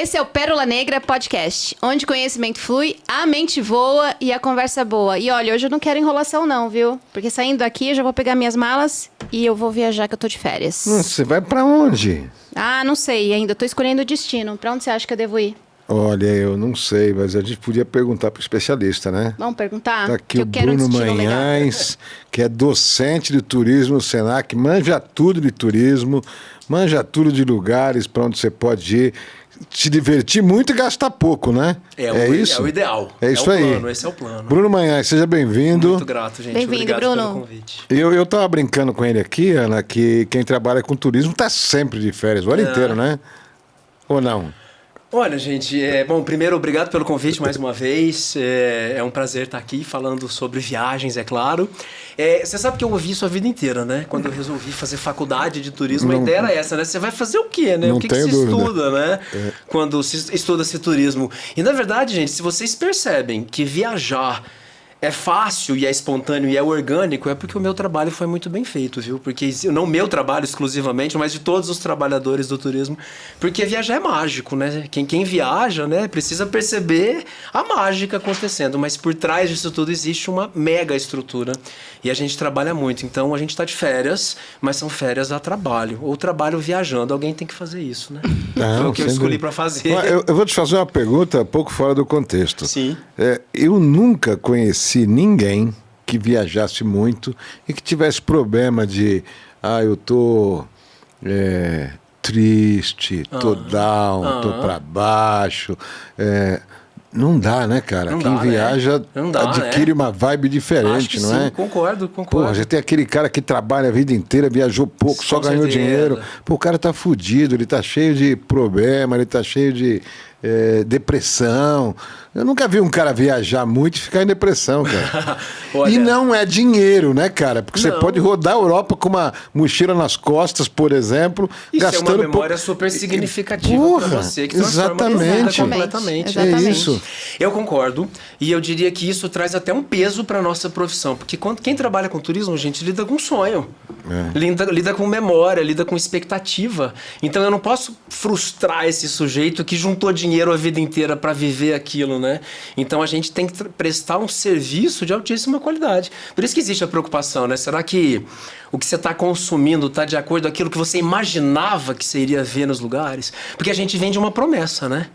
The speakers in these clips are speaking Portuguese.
Esse é o Pérola Negra Podcast, onde conhecimento flui, a mente voa e a conversa boa. E olha, hoje eu não quero enrolação não, viu? Porque saindo daqui eu já vou pegar minhas malas e eu vou viajar, que eu tô de férias. Você vai pra onde? Ah, não sei ainda, tô escolhendo o destino. Pra onde você acha que eu devo ir? Olha, eu não sei, mas a gente podia perguntar pro especialista, né? Vamos perguntar? Tá aqui que o eu quero Bruno destino Manhães, que é docente de turismo no Senac, manja tudo de turismo, manja tudo de lugares para onde você pode ir, se divertir muito e gastar pouco, né? Isso? É o ideal. É isso aí. Esse é o plano. Bruno Manhães, seja bem-vindo. Muito grato, gente. Bem-vindo, Obrigado Bruno. pelo convite. Eu tava brincando com ele aqui, Ana, que quem trabalha com turismo tá sempre de férias, o ano inteiro, né? Ou não? Olha, gente, bom, primeiro, obrigado pelo convite mais uma vez. É um prazer estar aqui falando sobre viagens, é claro. Você sabe que eu ouvi isso a vida inteira, né? Quando eu resolvi fazer faculdade de turismo, a ideia era essa, né? Você vai fazer o quê, né? Não O que se tenho dúvida. estuda, né? Quando se estuda-se turismo. E, na verdade, gente, se vocês percebem que viajar é fácil e é espontâneo e é orgânico, é porque o meu trabalho foi muito bem feito, viu? Porque não o meu trabalho exclusivamente, mas de todos os trabalhadores do turismo, porque viajar é mágico, né? Quem viaja, né, precisa perceber a mágica acontecendo, mas por trás disso tudo existe uma mega estrutura e a gente trabalha muito. Então a gente está de férias, mas são férias a trabalho, ou trabalho viajando. Alguém tem que fazer isso, né? Foi o que eu escolhi para fazer. Eu vou te fazer uma pergunta um pouco fora do contexto. Sim. Eu nunca conheci ninguém que viajasse muito e que tivesse problema de eu tô triste, tô down, tô pra baixo. Não dá, né, cara? Quem viaja adquire uma vibe diferente, não é? Concordo. Pô, já tem aquele cara que trabalha a vida inteira, viajou pouco, só ganhou dinheiro. Pô, o cara tá fudido, ele tá cheio de problema, ele tá cheio de depressão. Eu nunca vi um cara viajar muito e ficar em depressão, cara. Olha, e não é dinheiro, né, cara? Porque você pode rodar a Europa com uma mochila nas costas, por exemplo, isso gastando... é uma memória super significativa para você, que transforma a vida completamente. Exatamente. É isso. Eu concordo, e eu diria que isso traz até um peso para a nossa profissão, porque quem trabalha com turismo, gente, lida com sonho, lida com memória, lida com expectativa. Então eu não posso frustrar esse sujeito que juntou dinheiro a vida inteira para viver aquilo, né? Então a gente tem que prestar um serviço de altíssima qualidade. Por isso que existe a preocupação, né? Será que o que você está consumindo está de acordo com aquilo que você imaginava que você iria ver nos lugares? Porque a gente vende uma promessa, né?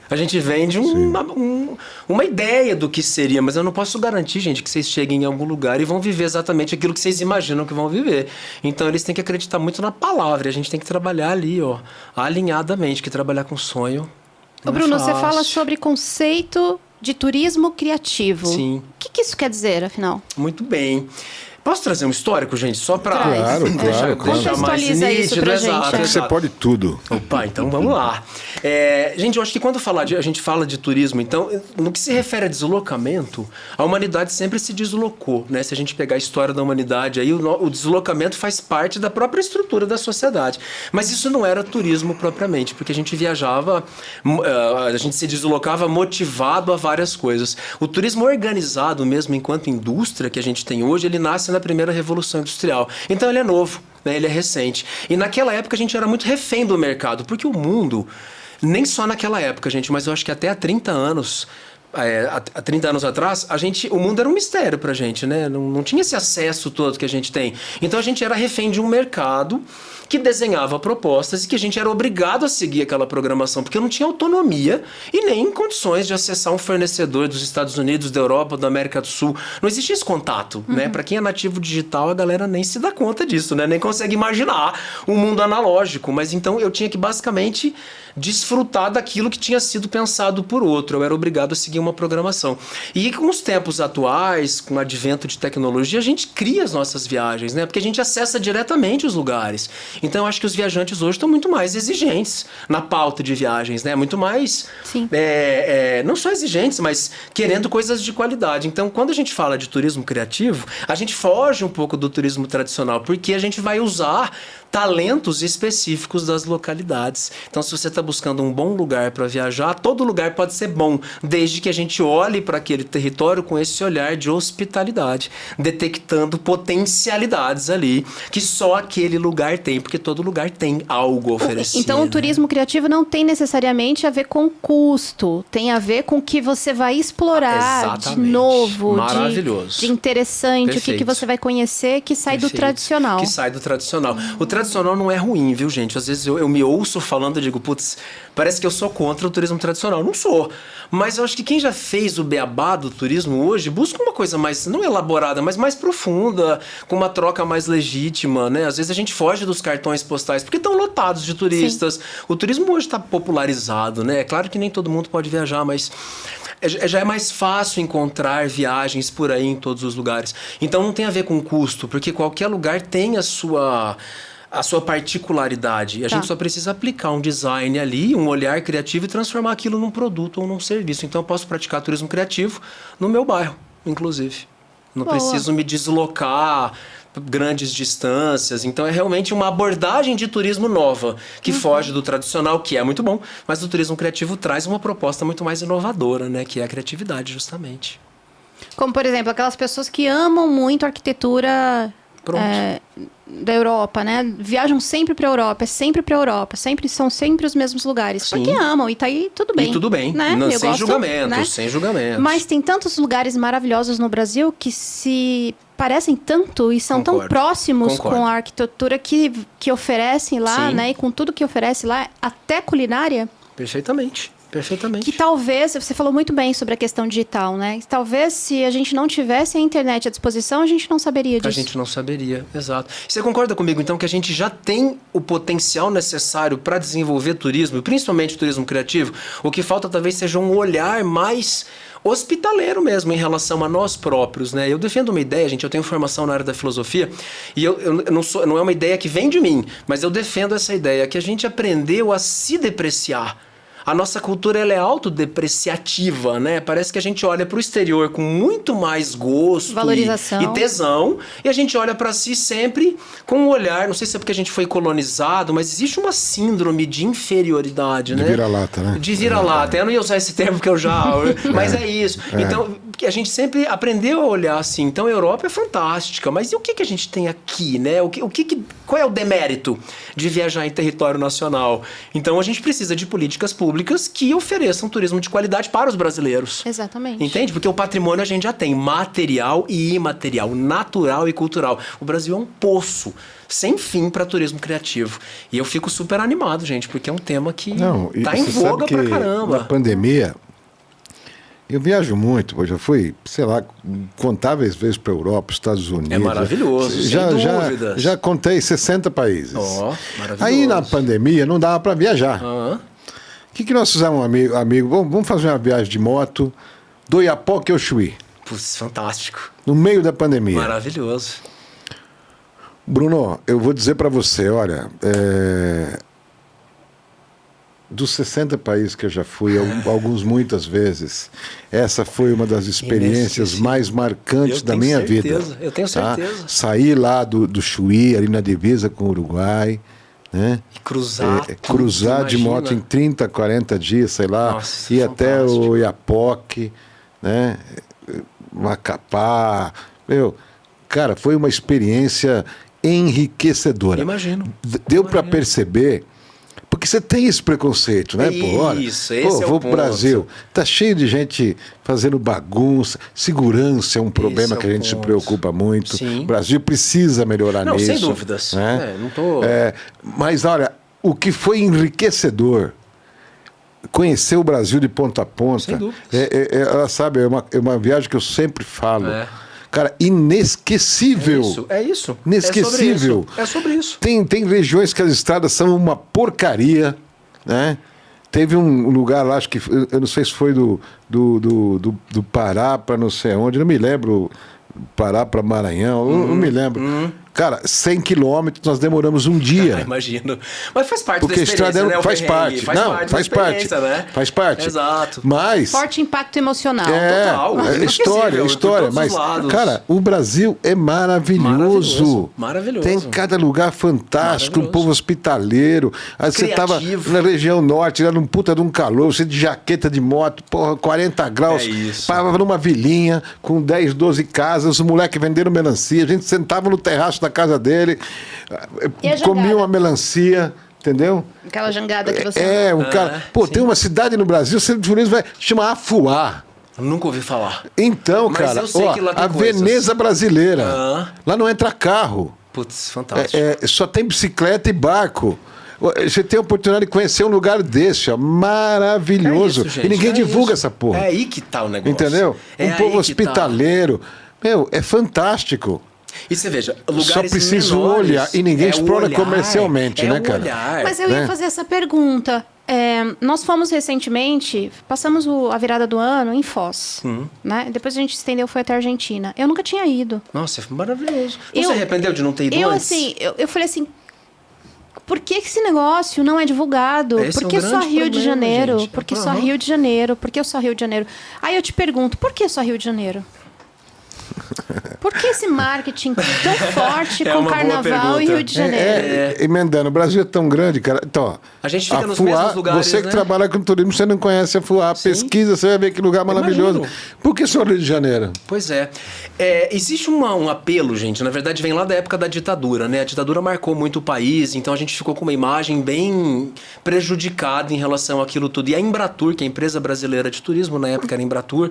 A gente vende uma ideia do que seria, mas eu não posso garantir, gente, que vocês cheguem em algum lugar e vão viver exatamente aquilo que vocês imaginam que vão viver. Então eles têm que acreditar muito na palavra, e a gente tem que trabalhar ali, alinhadamente, que trabalhar com sonho. Ô, Bruno, você fala sobre conceito de turismo criativo. Sim. O que isso quer dizer, afinal? Muito bem. Posso trazer um histórico, gente? Só para Claro. Contextualiza isso pra gente. Você pode tudo. Opa, então vamos lá. Gente, eu acho que quando a gente fala de turismo, então, no que se refere a deslocamento, a humanidade sempre se deslocou, né? Se a gente pegar a história da humanidade, aí o deslocamento faz parte da própria estrutura da sociedade. Mas isso não era turismo propriamente, porque a gente viajava, a gente se deslocava motivado a várias coisas. O turismo organizado, mesmo enquanto indústria que a gente tem hoje, ele nasce na primeira Revolução Industrial. Então ele é novo, né? Ele é recente. E naquela época a gente era muito refém do mercado, porque o mundo, nem só naquela época, gente, mas eu acho que até há 30 anos... há 30 anos atrás, o mundo era um mistério pra gente, né? Não tinha esse acesso todo que a gente tem. Então a gente era refém de um mercado que desenhava propostas e que a gente era obrigado a seguir aquela programação, porque eu não tinha autonomia e nem condições de acessar um fornecedor dos Estados Unidos, da Europa, da América do Sul. Não existia esse contato, né? Para quem é nativo digital, a galera nem se dá conta disso, né? Nem consegue imaginar um mundo analógico. Mas então eu tinha que basicamente desfrutar daquilo que tinha sido pensado por outro. Eu era obrigado a seguir uma programação. E com os tempos atuais, com o advento de tecnologia, a gente cria as nossas viagens, né? Porque a gente acessa diretamente os lugares. Então, eu acho que os viajantes hoje estão muito mais exigentes na pauta de viagens, né? Muito mais... Sim. Não só exigentes, mas querendo coisas de qualidade. Então, quando a gente fala de turismo criativo, a gente foge um pouco do turismo tradicional, porque a gente vai usar talentos específicos das localidades. Então, se você está buscando um bom lugar para viajar, todo lugar pode ser bom, desde que que a gente olhe para aquele território com esse olhar de hospitalidade, detectando potencialidades ali que só aquele lugar tem, porque todo lugar tem algo a oferecer. Então, o turismo criativo não tem necessariamente a ver com custo, tem a ver com o que você vai explorar de novo, maravilhoso, de interessante, perfeito. o que você vai conhecer que sai do tradicional. Que sai do tradicional. O tradicional não é ruim, viu, gente? Às vezes eu me ouço falando e digo, putz, parece que eu sou contra o turismo tradicional. Não sou. Mas eu acho que quem já fez o beabá do turismo hoje busca uma coisa mais, não elaborada, mas mais profunda, com uma troca mais legítima, né? Às vezes a gente foge dos cartões postais, porque estão lotados de turistas. Sim. O turismo hoje está popularizado, né? É claro que nem todo mundo pode viajar, mas já é mais fácil encontrar viagens por aí em todos os lugares. Então não tem a ver com custo, porque qualquer lugar tem a sua particularidade. A gente só precisa aplicar um design ali, um olhar criativo e transformar aquilo num produto ou num serviço. Então eu posso praticar turismo criativo no meu bairro, inclusive. Não preciso me deslocar grandes distâncias. Então é realmente uma abordagem de turismo nova, que foge do tradicional, que é muito bom, mas o turismo criativo traz uma proposta muito mais inovadora, né? Que é a criatividade, justamente. Como, por exemplo, aquelas pessoas que amam muito a arquitetura da Europa, né? Viajam sempre para a Europa, são sempre os mesmos lugares. Sim. Porque amam, e tá aí tudo bem. E tudo bem, né? Sem julgamentos, né? Sem julgamentos. Mas tem tantos lugares maravilhosos no Brasil que se parecem tanto e são tão próximos com a arquitetura que oferecem lá, né? E com tudo que oferece lá, até culinária. Perfeitamente. Que talvez, você falou muito bem sobre a questão digital, né? Talvez se a gente não tivesse a internet à disposição, a gente não saberia disso. A gente não saberia, exato. Você concorda comigo, então, que a gente já tem o potencial necessário para desenvolver turismo, principalmente turismo criativo? O que falta talvez seja um olhar mais hospitaleiro mesmo em relação a nós próprios, né? Eu defendo uma ideia, gente, eu tenho formação na área da filosofia e eu não é uma ideia que vem de mim, mas eu defendo essa ideia, que a gente aprendeu a se depreciar. A nossa cultura ela é autodepreciativa, né? Parece que a gente olha para o exterior com muito mais gosto valorização e tesão, e a gente olha para si sempre com um olhar, não sei se é porque a gente foi colonizado, mas existe uma síndrome de inferioridade, né? De vira-lata, né? De vira-lata. Eu não ia usar esse termo porque eu já... mas é isso. Então, a gente sempre aprendeu a olhar assim. Então, a Europa é fantástica, mas e o que a gente tem aqui, né? Qual é o demérito de viajar em território nacional? Então, a gente precisa de políticas públicas que ofereçam turismo de qualidade para os brasileiros. Exatamente. Entende? Porque o patrimônio a gente já tem, material e imaterial, natural e cultural. O Brasil é um poço sem fim para turismo criativo. E eu fico super animado, gente, porque é um tema que está em voga pra caramba. Na pandemia, eu viajo muito, eu já fui, sei lá, incontáveis vezes para a Europa, Estados Unidos. É maravilhoso, sem dúvidas. Já contei 60 países. Maravilhoso. Aí na pandemia não dava para viajar. O que nós fizemos, amigo? Vamos fazer uma viagem de moto do Iapoque ao Chuí. Putz, fantástico. No meio da pandemia. Maravilhoso. Bruno, eu vou dizer para você, olha, dos 60 países que eu já fui, alguns muitas vezes, essa foi uma das experiências mais marcantes da minha vida. Eu tenho certeza. Sair lá do Chuí, ali na divisa com o Uruguai, né? E cruzar de moto em 30, 40 dias, sei lá. Nossa, ir até o Iapoque, né? Macapá. Cara, foi uma experiência enriquecedora. Imagino. Deu para perceber, porque você tem esse preconceito, né? Isso, esse é o vou pro Brasil, tá cheio de gente fazendo bagunça, segurança é um problema que a gente se preocupa muito. Sim. O Brasil precisa melhorar nisso. Sem dúvidas. Né? Não tô... mas olha, o que foi enriquecedor, conhecer o Brasil de ponta a ponta. Sem dúvidas. Sabe, é uma viagem que eu sempre falo. Cara, inesquecível. É isso. Inesquecível. É sobre isso. Tem regiões que as estradas são uma porcaria, né? Teve um lugar lá, acho que, eu não sei se foi do Pará para não sei onde, não me lembro, Pará para Maranhão, não me lembro. Cara, 100 quilômetros nós demoramos um dia. Imagino. Mas faz parte Porque da experiência, estrada né? faz parte. Faz parte. Né? Faz parte. Exato. Mas... Forte impacto emocional. Total. História. Mas, cara, o Brasil é maravilhoso. Maravilhoso. Tem cada lugar fantástico, um povo hospitaleiro. Aí você tava na região norte, era num puta de um calor, você de jaqueta de moto, porra, 40 graus. Parava numa vilinha com 10, 12 casas, os moleques vendendo melancia, a gente sentava no terraço da casa dele, comia uma melancia, entendeu? Aquela jangada que você... cara... Pô, sim. Tem uma cidade no Brasil, você vai chamar Afuá. Nunca ouvi falar. Então, mas cara, a Veneza brasileira. Lá não entra carro. Putz, fantástico. Só tem bicicleta e barco. Você tem a oportunidade de conhecer um lugar desse, ó, maravilhoso. Gente, e ninguém divulga essa porra. É aí que tá o negócio. Entendeu? Um povo hospitaleiro. Meu, é fantástico. E você veja, lugares só preciso menores, olhar e ninguém explora comercialmente, né, cara? Olhar. Mas eu ia fazer essa pergunta. Nós fomos recentemente, passamos a virada do ano em Foz, né? Depois a gente estendeu, foi até a Argentina. Eu nunca tinha ido. Nossa, foi maravilhoso. Você se arrependeu de não ter ido antes? Eu falei assim, por que esse negócio não é divulgado? Por que só Rio de Janeiro? Por que só Rio de Janeiro? Por que só Rio de Janeiro? Aí eu te pergunto, por que só Rio de Janeiro? Por que esse marketing tão forte com Carnaval e Rio de Janeiro? Emendando, o Brasil é tão grande, cara. Então, a gente fica nos mesmos lugares, você que trabalha com turismo, você não conhece a Fuá. Pesquisa, você vai ver que lugar maravilhoso. Por que só Rio de Janeiro? Pois é. Existe um apelo, gente, na verdade vem lá da época da ditadura, né? A ditadura marcou muito o país, então a gente ficou com uma imagem bem prejudicada em relação àquilo tudo. E a Embratur, que é a empresa brasileira de turismo, na época era a Embratur,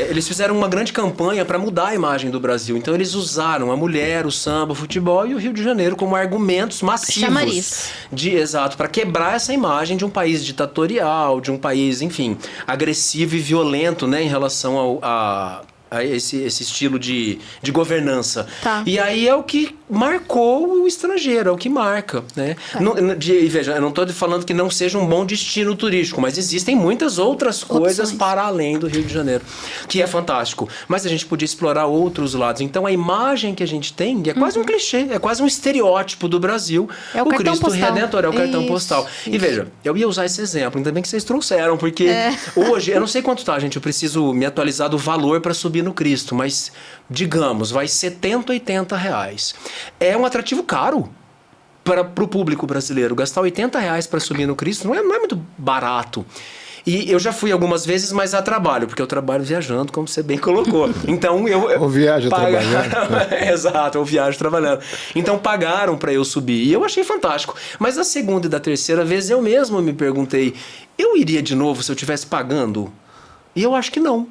eles fizeram uma grande campanha para mudar a imagem do Brasil. Então eles usaram a mulher, o samba, o futebol e o Rio de Janeiro como argumentos massivos. Chamariz. Exato, para quebrar essa imagem de um país ditatorial, de um país, enfim, agressivo e violento, né, em relação a esse estilo de governança. Tá. E aí é o que marcou o estrangeiro, é o que marca, né? E veja, eu não estou falando que não seja um bom destino turístico, mas existem muitas outras coisas para além do Rio de Janeiro, que é fantástico. Mas a gente podia explorar outros lados. Então a imagem que a gente tem é quase um clichê, é quase um estereótipo do Brasil. É o cartão Cristo postal. Redentor, é o cartão postal. E veja, eu ia usar esse exemplo, ainda bem que vocês trouxeram, porque hoje, eu não sei quanto tá, gente, eu preciso me atualizar do valor para subir no Cristo, mas digamos, vai R$70, R$80. É um atrativo caro para o público brasileiro. Gastar R$80 para subir no Cristo não é muito barato. E eu já fui algumas vezes, mas a trabalho, porque eu trabalho viajando, como você bem colocou. Então ou viaja trabalhando. Exato, ou viajo trabalhando. Então pagaram para eu subir. E eu achei fantástico. Mas a segunda e da terceira vez eu mesmo me perguntei, eu iria de novo se eu estivesse pagando? E eu acho que não.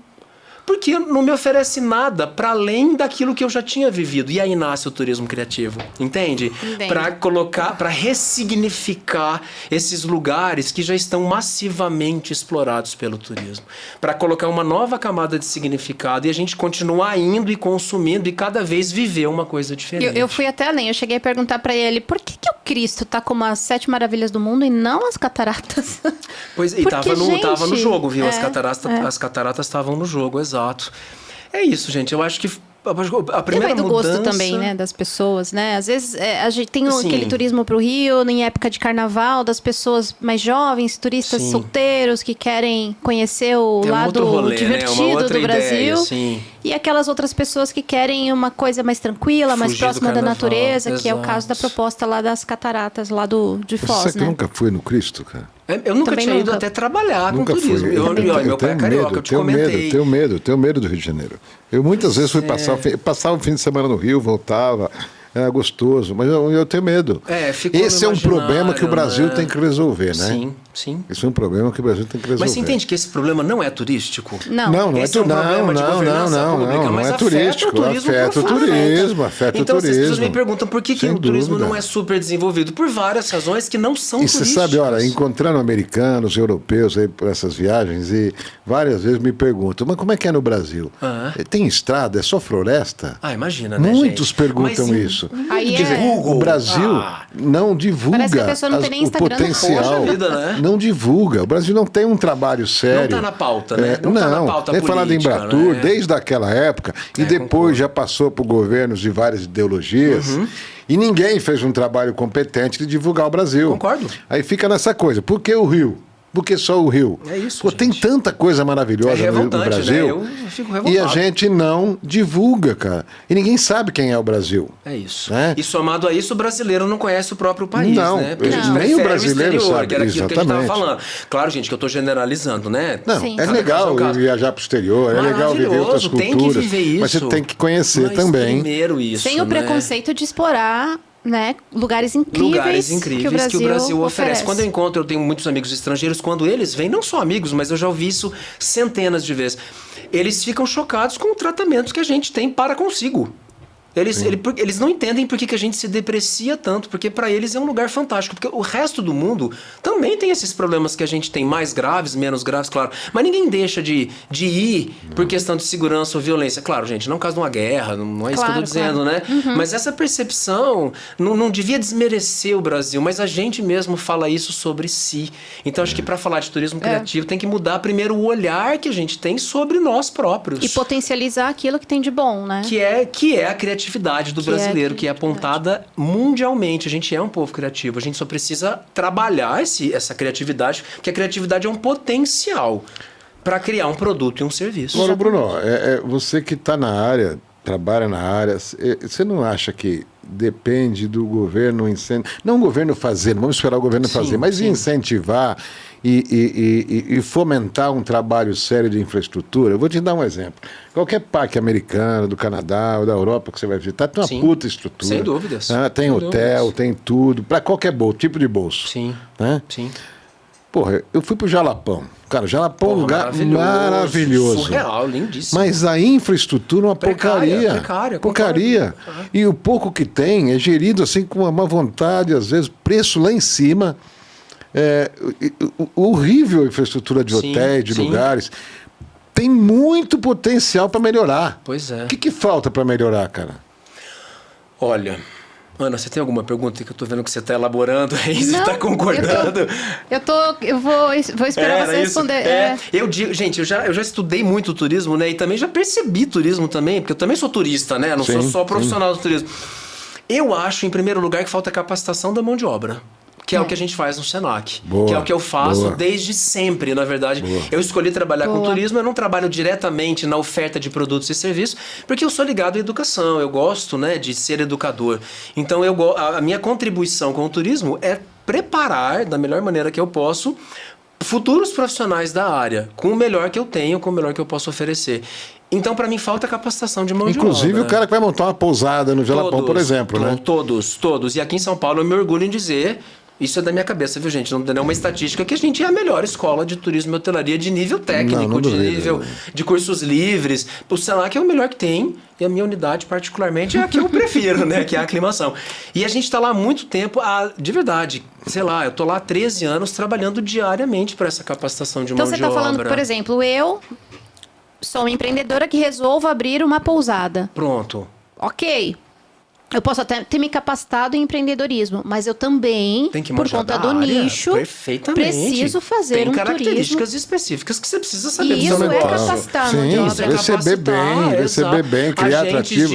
Porque não me oferece nada para além daquilo que eu já tinha vivido. E aí nasce o turismo criativo, entende? Para colocar, para ressignificar esses lugares que já estão massivamente explorados pelo turismo. Para colocar uma nova camada de significado e a gente continuar indo e consumindo e cada vez viver uma coisa diferente. Eu fui até além, eu cheguei a perguntar para ele, por que o Cristo tá como as 7 maravilhas do mundo e não as cataratas? Pois, e tava no jogo, viu? As cataratas estavam no jogo, exato. É isso, gente. Eu acho que a primeira do mudança... gosto também, né? Das pessoas, né? Às vezes a gente tem aquele turismo pro Rio, em época de carnaval, das pessoas mais jovens, turistas solteiros que querem conhecer o lado rolê, divertido do Brasil. Sim. E aquelas outras pessoas que querem uma coisa mais tranquila, mais próxima da natureza, que é o caso da proposta lá das cataratas, lá de Foz, Você que nunca foi no Cristo, cara? Eu nunca tinha ido até trabalhar com turismo. Meu pai é carioca, eu te comentei. Tenho medo do Rio de Janeiro. Eu muitas vezes fui passar o fim de semana no Rio, voltava, era gostoso, mas eu tenho medo. Esse é um problema que o Brasil tem que resolver, né? Sim. Esse é um problema que o Brasil tem que resolver. Mas você entende que esse problema não é turístico? Não é turístico. Afeta o turismo. Então as pessoas me perguntam por que o turismo não é super desenvolvido? Por várias razões que não são turísticas. E você sabe, olha, encontrando americanos, europeus aí por essas viagens e várias vezes me perguntam, mas como é que é no Brasil? Tem estrada? É só floresta? Imagina, né, Muitos perguntam isso. Aí Quer dizer, o Brasil não divulga Parece que a pessoa não tem nem o Instagram. potencial. Poxa vida, né? não divulga. O Brasil não tem um trabalho sério. Não está na pauta, né? Não tá na pauta política, falar de Embratur, né? desde aquela época, e depois concordo. já passou por governos de várias ideologias, e ninguém fez um trabalho competente de divulgar o Brasil. Concordo. Aí fica nessa coisa, por que o Rio? Por que só o Rio? É isso, Pô, gente. tem tanta coisa maravilhosa no Brasil. Né? Eu fico revoltado. E a gente não divulga, cara. E ninguém sabe quem é o Brasil. É isso. Né? E somado a isso, o brasileiro não conhece o próprio país, Não, né? Porque a gente nem prefere o brasileiro exterior, sabe, que era aquilo que a gente estava exatamente. falando. Claro, gente, que eu estou generalizando, né? Não, Sim. é legal viajar para o exterior, é legal viver outras culturas. Tem que viver isso. Mas você tem que conhecer Mas também. primeiro isso, Sem o preconceito de explorar, né, lugares incríveis que o Brasil oferece. Quando eu tenho muitos amigos estrangeiros, quando eles vêm, não só amigos, mas eu já ouvi isso centenas de vezes, eles ficam chocados com o tratamento que a gente tem para consigo. Eles não entendem por que a gente se deprecia tanto, porque para eles é um lugar fantástico, porque o resto do mundo também tem esses problemas que a gente tem, mais graves, menos graves, claro, mas ninguém deixa de ir por questão de segurança ou violência. Claro, gente, não caso de uma guerra, não é isso que eu tô dizendo, né? Mas essa percepção não devia desmerecer o Brasil, mas a gente mesmo fala isso sobre si. Então acho que para falar de turismo criativo tem que mudar primeiro o olhar que a gente tem sobre nós próprios. E potencializar aquilo que tem de bom, né? Que é a criatividade do brasileiro, que é apontada mundialmente. A gente é um povo criativo. A gente só precisa trabalhar essa criatividade, porque a criatividade é um potencial para criar um produto e um serviço. Agora, Bruno, você que está na área, trabalha na área, você não acha que depende do governo incentivar, não o governo fazer, não vamos esperar o governo fazer, mas incentivar e fomentar um trabalho sério de infraestrutura? Eu vou te dar um exemplo. Qualquer parque americano, do Canadá ou da Europa que você vai visitar, tem uma puta estrutura. Sem dúvidas. Tem hotel, tem tudo, para qualquer tipo de bolso. Sim, né? sim. Porra, eu fui pro Jalapão. Cara, Jalapão é um lugar maravilhoso. Surreal, lindíssimo. Mas a infraestrutura é uma porcaria. Porcaria. E o pouco que tem é gerido assim com uma vontade, às vezes, preço lá em cima. Horrível a infraestrutura de hotéis, de lugares. Tem muito potencial para melhorar. Pois é. O que falta para melhorar, cara? Olha, Ana, você tem alguma pergunta que eu tô vendo que você está elaborando aí? Você está concordando? Eu vou esperar você responder. Eu digo, gente, eu já estudei muito turismo, né? E também já percebi turismo também, porque eu também sou turista, né? Não sou só profissional do turismo. Eu acho, em primeiro lugar, que falta capacitação da mão de obra. Que é o que a gente faz no Senac. Boa, que é o que eu faço boa. Desde sempre, na verdade. Boa. Eu escolhi trabalhar com turismo, eu não trabalho diretamente na oferta de produtos e serviços, porque eu sou ligado à educação, eu gosto, né, de ser educador. Então, a minha contribuição com o turismo é preparar, da melhor maneira que eu posso, futuros profissionais da área, com o melhor que eu tenho, com o melhor que eu posso oferecer. Então, para mim, falta capacitação de mão de obra. Inclusive, o cara que vai montar uma pousada no Jalapão, por exemplo, né? Todos. E aqui em São Paulo, eu me orgulho em dizer... Isso é da minha cabeça, viu, gente? Não tem nenhuma estatística que a gente é a melhor escola de turismo e hotelaria de nível técnico, de nível de cursos livres. O Senac é o melhor que tem, e a minha unidade, particularmente, é a que eu prefiro, né? Que é a aclimação. E a gente está lá há muito tempo, de verdade, sei lá, eu tô lá há 13 anos trabalhando diariamente para essa capacitação de mão de obra. Então você está falando, por exemplo, eu sou uma empreendedora que resolvo abrir uma pousada. Pronto. Ok. Eu posso até ter me capacitado em empreendedorismo, mas eu também, por conta do nicho, preciso fazer um turismo. Tem características específicas que você precisa saber do seu negócio. Isso é capacitar a mão de obra. Receber bem, criar atrativo,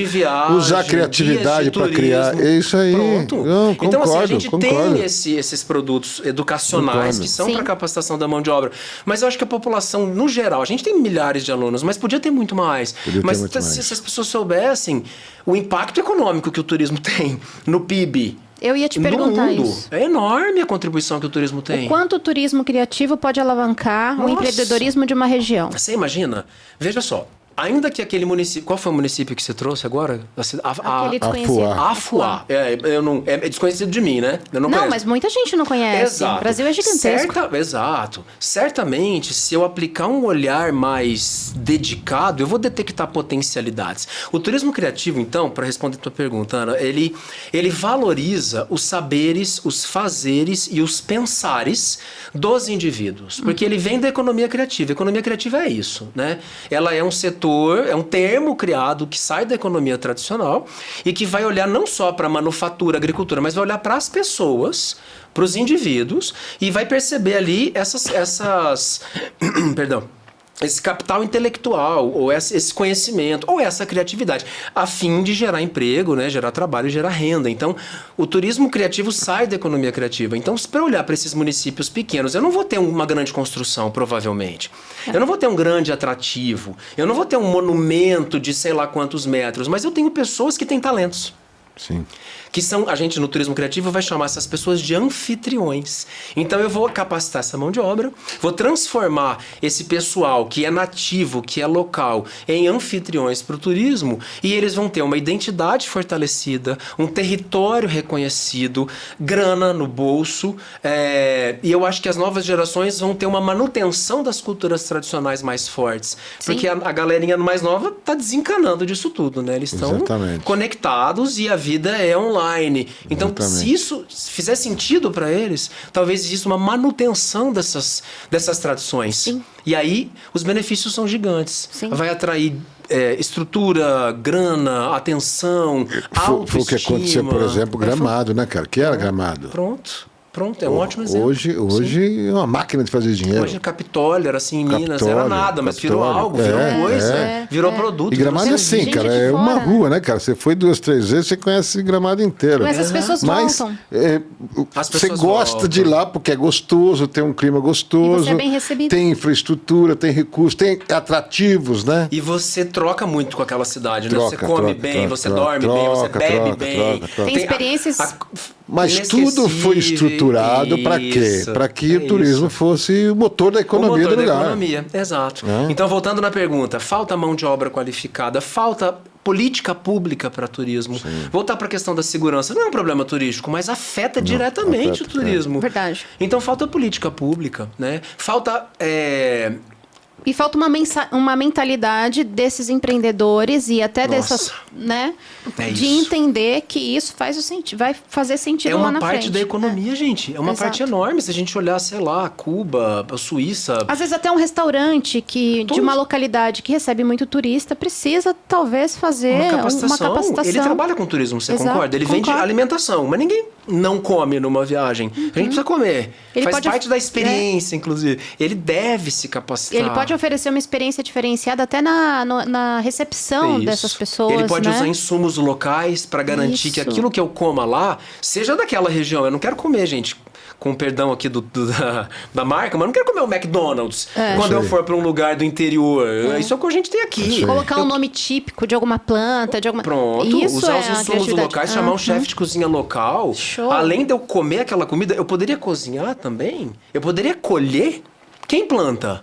usar a criatividade para criar. É isso aí. Pronto. Concordo, então, assim, a gente tem esses produtos educacionais que são para capacitação da mão de obra. Mas eu acho que a população, no geral, a gente tem milhares de alunos, mas podia ter muito mais. Mas se as pessoas soubessem o impacto econômico que o turismo tem no PIB. Eu ia te perguntar isso. É enorme a contribuição que o turismo tem. O quanto o turismo criativo pode alavancar o empreendedorismo de uma região? Você imagina? Veja só. Ainda que aquele município... Qual foi o município que você trouxe agora? Aquele desconhecido. Afuá. É desconhecido de mim, né? Eu não conheço. Mas muita gente não conhece. Exato. O Brasil é gigantesco. Exato. Certamente, se eu aplicar um olhar mais dedicado, eu vou detectar potencialidades. O turismo criativo, então, para responder a tua pergunta, Ana, ele valoriza os saberes, os fazeres e os pensares dos indivíduos. Porque ele vem da economia criativa. A economia criativa é isso, né? Ela é um setor setor, é um termo criado que sai da economia tradicional e que vai olhar não só para a manufatura, agricultura, mas vai olhar para as pessoas, para os indivíduos e vai perceber ali perdão, esse capital intelectual, ou esse conhecimento, ou essa criatividade, a fim de gerar emprego, né, gerar trabalho e gerar renda. Então, o turismo criativo sai da economia criativa. Então, para olhar para esses municípios pequenos, eu não vou ter uma grande construção, provavelmente. Eu não vou ter um grande atrativo. Eu não vou ter um monumento de sei lá quantos metros, mas eu tenho pessoas que têm talentos. Sim. Que são, a gente no turismo criativo vai chamar essas pessoas de anfitriões. Então eu vou capacitar essa mão de obra, vou transformar esse pessoal que é nativo, que é local, em anfitriões para o turismo, e eles vão ter uma identidade fortalecida, um território reconhecido, grana no bolso, e eu acho que as novas gerações vão ter uma manutenção das culturas tradicionais mais fortes. Sim. Porque a galerinha mais nova está desencanando disso tudo, né? Eles estão conectados e a vida é online. Então, se isso fizer sentido para eles, talvez exista uma manutenção dessas tradições. Sim. E aí, os benefícios são gigantes. Sim. Vai atrair estrutura, grana, atenção, autoestima. Foi o que aconteceu, por exemplo, Gramado, né, cara? Que era Gramado. Pronto, é um ótimo exemplo. Hoje é uma máquina de fazer dinheiro. Hoje Capitólio era assim em Minas, era nada, mas virou algo, virou coisa, virou produto. E Gramado é assim, cara, é uma rua, né, cara? Você foi 2, 3 vezes, você conhece Gramado inteiro. Mas as pessoas voltam. Você gosta de ir lá porque é gostoso, tem um clima gostoso. E você é bem recebido. Tem infraestrutura, tem recursos, tem atrativos, né? E você troca muito com aquela cidade, né? Você come bem, você dorme bem, você bebe bem. Tem experiências... Mas tudo foi estruturado para quê? Para que o turismo fosse o motor da economia do lugar. Exato. Então, voltando na pergunta, falta mão de obra qualificada, falta política pública para turismo. Sim. Voltar para a questão da segurança. Não é um problema turístico, mas afeta diretamente o turismo. Verdade. Então, falta política pública, né? Falta... E falta uma mentalidade desses empreendedores e até dessas, né? De entender que isso vai fazer sentido lá na frente. É uma parte da economia, gente. É uma parte enorme. Se a gente olhar, sei lá, Cuba, a Suíça... Às vezes até um restaurante de uma localidade que recebe muito turista precisa, talvez, fazer uma capacitação. Ele trabalha com turismo, você concorda? Ele vende alimentação, mas ninguém não come numa viagem. A gente precisa comer. Faz parte da experiência, inclusive. Ele deve se capacitar. Ele pode oferecer uma experiência diferenciada até na recepção dessas pessoas. Ele pode usar insumos locais para garantir que aquilo que eu coma lá seja daquela região. Eu não quero comer, gente, com perdão aqui da marca, mas eu não quero comer o McDonald's quando eu for para um lugar do interior. Isso é o que a gente tem aqui. Colocar um nome típico de alguma planta, de alguma... Pronto, usar os insumos locais, chamar um chefe de cozinha local. Show. Além de eu comer aquela comida, eu poderia cozinhar também? Eu poderia colher? Quem planta?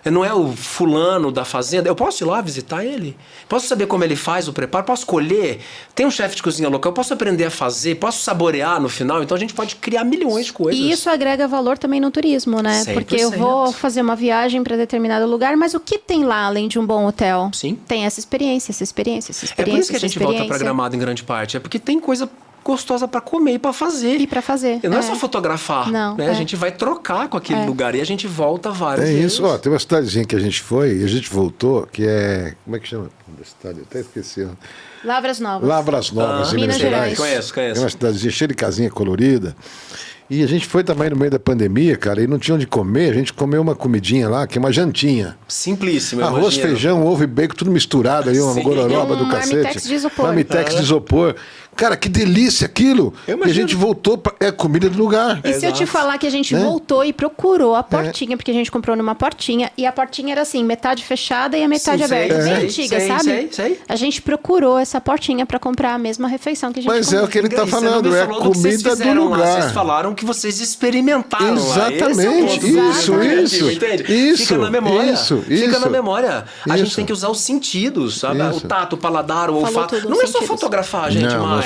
Não é o fulano da fazenda? Eu posso ir lá visitar ele? Posso saber como ele faz o preparo? Posso colher? Tem um chefe de cozinha local? Eu posso aprender a fazer? Posso saborear no final? Então a gente pode criar milhões de coisas. E isso agrega valor também no turismo, né? 100%. Porque eu vou fazer uma viagem para determinado lugar, mas o que tem lá além de um bom hotel? Sim. Tem essa experiência. É por isso que a gente volta para Gramado em grande parte. É porque tem coisa gostosa para comer e para fazer. E para fazer. Não é só fotografar. Não, né? A gente vai trocar com aquele lugar e a gente volta várias vezes. É isso. Ó, tem uma cidadezinha que a gente foi e a gente voltou, que é... Como é que chama a cidade? Eu até esqueci. Lavras Novas. Lavras Novas, em Minas Gerais. Conheço. É uma cidadezinha cheia de casinha colorida. E a gente foi também no meio da pandemia, cara, e não tinha onde comer. A gente comeu uma comidinha lá, que é uma jantinha. Simplíssima, arroz, feijão, ovo e bacon, tudo misturado aí, uma gororoba do cacete. Marmitex de isopor. Marmitex de isopor. Cara, que delícia aquilo! E a gente voltou, comida do lugar. E se eu te falar que a gente voltou e procurou a portinha, porque a gente comprou numa portinha, e a portinha era assim, metade fechada e a metade aberta. Bem antiga, sabe? Sei. A gente procurou essa portinha pra comprar a mesma refeição que a gente Mas comprou. é o que ele tá falando, é a comida do lugar. Lá, vocês falaram que vocês experimentaram. Exatamente, isso. Fica na memória. Fica na memória. A gente tem que usar os sentidos, sabe? O tato, o paladar, o olfato. Não é só fotografar, gente, mais.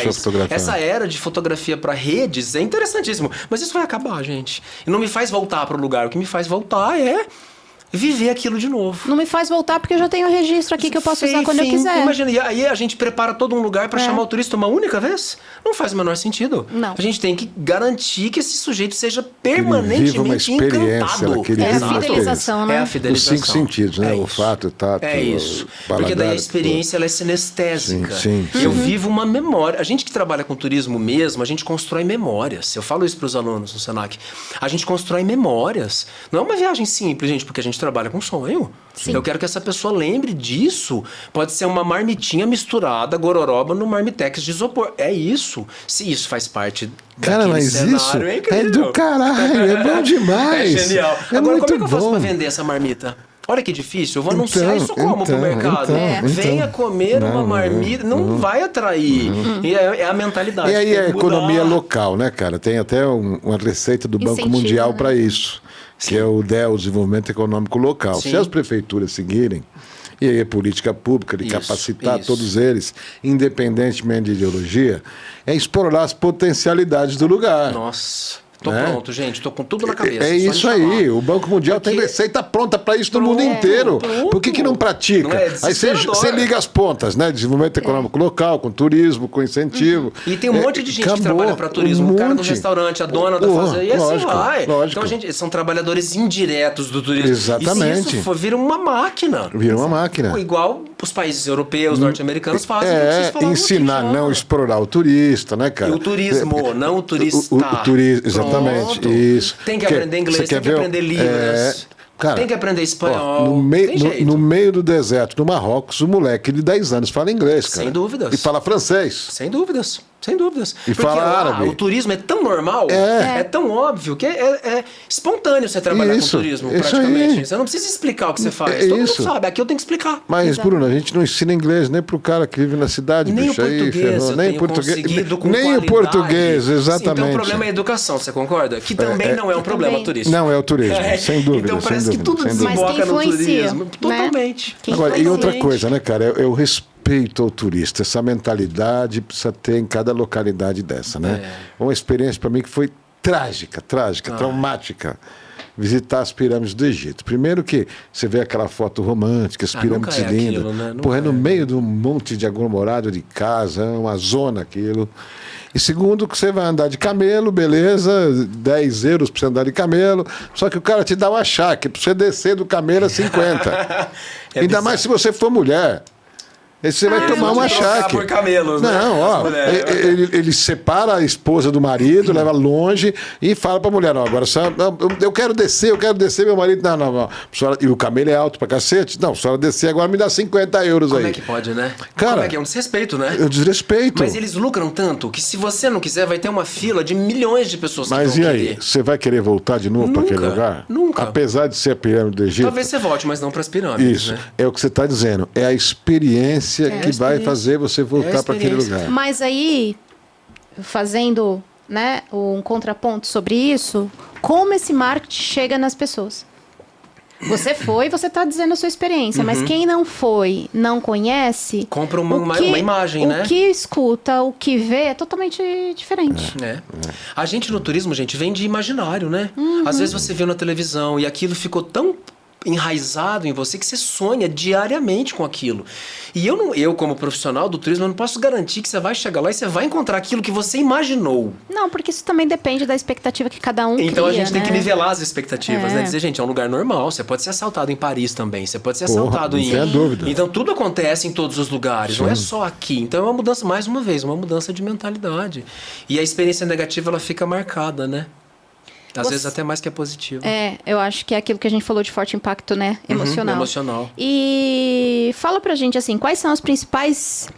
Essa era de fotografia para redes é interessantíssimo. Mas isso vai acabar, gente. E não me faz voltar para o lugar. O que me faz voltar é viver aquilo de novo. Não me faz voltar porque eu já tenho o registro aqui que eu posso usar quando eu quiser. Imagina, e aí a gente prepara todo um lugar para chamar o turista uma única vez? Não faz o menor sentido. Não. A gente tem que garantir que esse sujeito seja permanentemente encantado. É a fidelização, né? É a fidelização. Os 5 sentidos, né? É o fato, o tato, é isso. paladar, Porque daí a experiência ela é sinestésica. Eu vivo uma memória. A gente que trabalha com turismo mesmo, a gente constrói memórias. Eu falo isso para os alunos no Senac. A gente constrói memórias. Não é uma viagem simples, gente, porque a gente trabalha com sonho. Sim. Eu quero que essa pessoa lembre disso. Pode ser uma marmitinha misturada, gororoba, no marmitex de isopor. É isso. Se isso faz parte Cara, mas cenário, isso é do caralho. É bom demais. É genial. É Agora, muito como é que eu faço bom. para vender essa marmita? Olha que difícil, eu vou anunciar isso como pro mercado? Venha comer uma marmita, não vai atrair. E é a mentalidade. E aí a economia mudar. local, né, cara? Tem até uma receita do Banco Mundial para isso, que é o DEL, o Desenvolvimento Econômico Local. Sim. Se as prefeituras seguirem, e aí é política pública de capacitar todos eles, independentemente de ideologia, é explorar as potencialidades do lugar. Nossa... Tô pronto, gente. Tô com tudo na cabeça. É isso aí. O Banco Mundial tem receita pronta para isso no mundo inteiro. Por que não pratica? Não é aí você liga as pontas, né? Desenvolvimento econômico local, com turismo, com incentivo. E tem um monte de gente que trabalha para turismo. O cara do restaurante, a dona da fazenda. E assim vai. Lógico. Então, gente, são trabalhadores indiretos do turismo. Exatamente. E se isso for, vira uma máquina. Vira uma máquina. Igual os países europeus, norte-americanos fazem. Ensinar, não explorar o turista, né, cara? E o turismo, não o turista. O turismo, exatamente. Pronto. Isso. Tem que aprender inglês, tem que aprender Libras. Cara, tem que aprender espanhol. No meio do deserto, no Marrocos, o moleque de 10 anos fala inglês, cara. Sem dúvidas. E fala francês. Sem dúvidas. Sem dúvidas. E porque fala lá, árabe. o turismo é tão normal, é tão óbvio, que é espontâneo você trabalhar com turismo, praticamente. Você não precisa explicar o que você faz. Todo mundo sabe. Aqui eu tenho que explicar. Mas, Bruno, a gente não ensina inglês nem pro cara que vive na cidade. Nem bicho, o português aí, nem o português, nem o português, exatamente. Então o problema é a educação, você concorda? Que também não é um problema turístico. Não é o turismo, sem dúvida. Então parece que tudo desemboca no turismo. Totalmente. Agora, e outra coisa, né, cara? Eu respeito ao turista. Essa mentalidade precisa ter em cada localidade dessa, né? Uma experiência para mim que foi trágica, traumática. Visitar as pirâmides do Egito. Primeiro que você vê aquela foto romântica, as pirâmides lindas. Né? Porra, é no meio de um monte de aglomerado de casa, é uma zona aquilo. E segundo que você vai andar de camelo, beleza, 10 euros para você andar de camelo, só que o cara te dá um achaque, para você descer do camelo é 50. Ainda mais se você for mulher. Aí você vai tomar um achaque. Por camelos, né? Não, ó, ele separa a esposa do marido, leva longe e fala pra mulher, não, agora só, eu quero descer, meu marido, não. E o camelo é alto pra cacete? Não, só descer agora me dá 50 euros aí. Como é que pode, né? Cara, como é que é um desrespeito, né? É um desrespeito. Mas eles lucram tanto que se você não quiser, vai ter uma fila de milhões de pessoas que vão querer. Mas e aí, você vai querer voltar de novo pra aquele lugar? Nunca. Apesar de ser a pirâmide do Egito? Talvez você volte, mas não pras pirâmides, isso, né? É o que você tá dizendo. É a experiência que vai fazer você voltar para aquele lugar. Mas aí, fazendo, né, um contraponto sobre isso, como esse marketing chega nas pessoas? Você foi, você está dizendo a sua experiência, mas quem não foi, não conhece... Compra uma imagem, né? O que escuta, o que vê é totalmente diferente. A gente no turismo, gente, vem de imaginário, né? Às vezes você viu na televisão e aquilo ficou tão enraizado em você que você sonha diariamente com aquilo. E eu como profissional do turismo, eu não posso garantir que você vai chegar lá e você vai encontrar aquilo que você imaginou. Não, porque isso também depende da expectativa que cada um cria, Então a gente tem que né? nivelar as expectativas, né? Dizer, gente, é um lugar normal, você pode ser assaltado em Paris também, você pode ser assaltado em... Não tem dúvida. Então tudo acontece em todos os lugares, não é só aqui. Então é uma mudança, mais uma vez, uma mudança de mentalidade. E a experiência negativa, ela fica marcada, né? Às vezes até mais que é positivo. Eu acho que é aquilo que a gente falou de forte impacto, né? Emocional. Emocional. E fala pra gente, assim, quais são as principais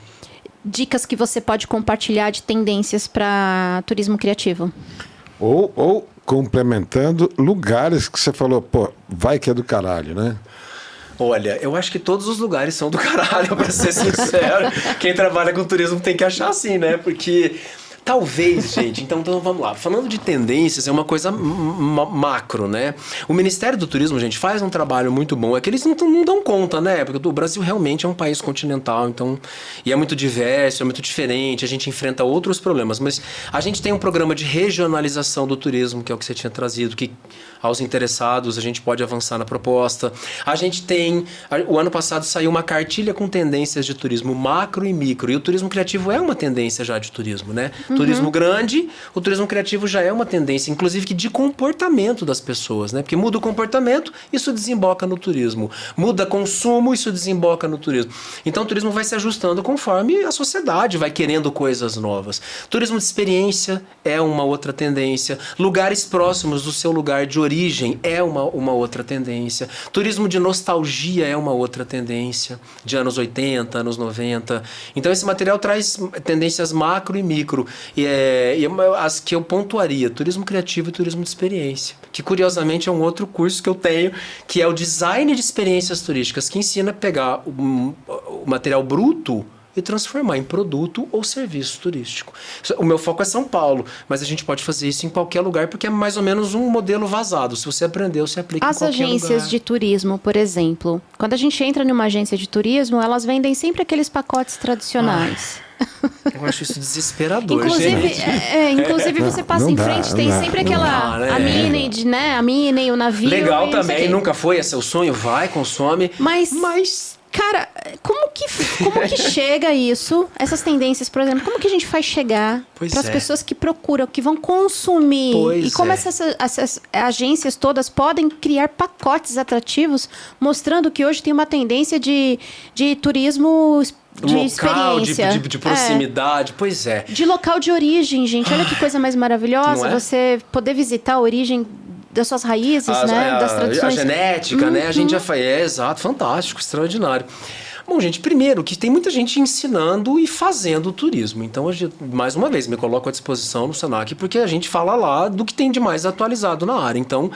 dicas que você pode compartilhar de tendências para turismo criativo? Ou complementando lugares que você falou, pô, vai que é do caralho, né? Olha, eu acho que todos os lugares são do caralho, pra ser sincero. Quem trabalha com turismo tem que achar assim, né? Porque... talvez, gente, então vamos lá. Falando de tendências, é uma coisa macro, né? O Ministério do Turismo, gente, faz um trabalho muito bom. É que eles não dão conta, né? Porque o Brasil realmente é um país continental, então... E é muito diverso, é muito diferente, a gente enfrenta outros problemas. Mas a gente tem um programa de regionalização do turismo, que é o que você tinha trazido, que aos interessados a gente pode avançar na proposta. A gente tem... O ano passado saiu uma cartilha com tendências de turismo macro e micro. E o turismo criativo é uma tendência já de turismo, né? Turismo grande, o turismo criativo já é uma tendência, inclusive que de comportamento das pessoas, né? Porque muda o comportamento, isso desemboca no turismo. Muda consumo, isso desemboca no turismo. Então o turismo vai se ajustando conforme a sociedade vai querendo coisas novas. Turismo de experiência é uma outra tendência. Lugares próximos do seu lugar de origem é uma outra tendência. Turismo de nostalgia é uma outra tendência, de anos 80, anos 90. Então esse material traz tendências macro e micro. E as que eu pontuaria, turismo criativo e turismo de experiência. Que curiosamente é um outro curso que eu tenho, que é o design de experiências turísticas, que ensina a pegar o material bruto e transformar em produto ou serviço turístico. O meu foco é São Paulo, mas a gente pode fazer isso em qualquer lugar, porque é mais ou menos um modelo vazado. Se você aprendeu, você aplica em qualquer lugar. As agências de turismo, por exemplo, quando a gente entra numa agência de turismo, elas vendem sempre aqueles pacotes tradicionais. Eu acho isso desesperador, inclusive, gente. Inclusive, você passa em frente, tem sempre aquela... né? A Minnie, né? A Minnie, o navio... Legal também, nunca foi, é seu sonho, vai, consome. Mas... Cara, como que chega isso, essas tendências, por exemplo, como que a gente faz chegar para as pessoas que procuram, que vão consumir? E como essas agências todas podem criar pacotes atrativos, mostrando que hoje tem uma tendência de turismo de local, experiência. De proximidade, pois é. De local de origem, gente. Olha que coisa mais maravilhosa, você poder visitar a origem das suas raízes, né? Das tradições. A genética, né? A gente já faz. Exato, fantástico, extraordinário. Bom, gente, primeiro que tem muita gente ensinando e fazendo turismo. Então, mais uma vez, me coloco à disposição no Senac, porque a gente fala lá do que tem de mais atualizado na área. Então,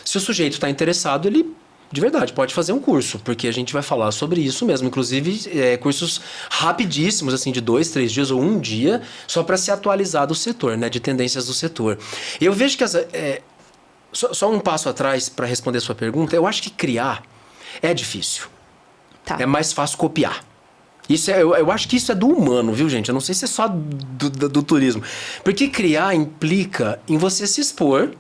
se o sujeito está interessado, ele... De verdade, pode fazer um curso, porque a gente vai falar sobre isso mesmo. Inclusive, cursos rapidíssimos, assim, de 2, 3 dias ou um dia, só para se atualizar do setor, né? De tendências do setor. Eu vejo que só um passo atrás para responder a sua pergunta, eu acho que criar é difícil. Tá. É mais fácil copiar. Eu acho que isso é do humano, viu, gente? Eu não sei se é só do turismo. Porque criar implica em você se expor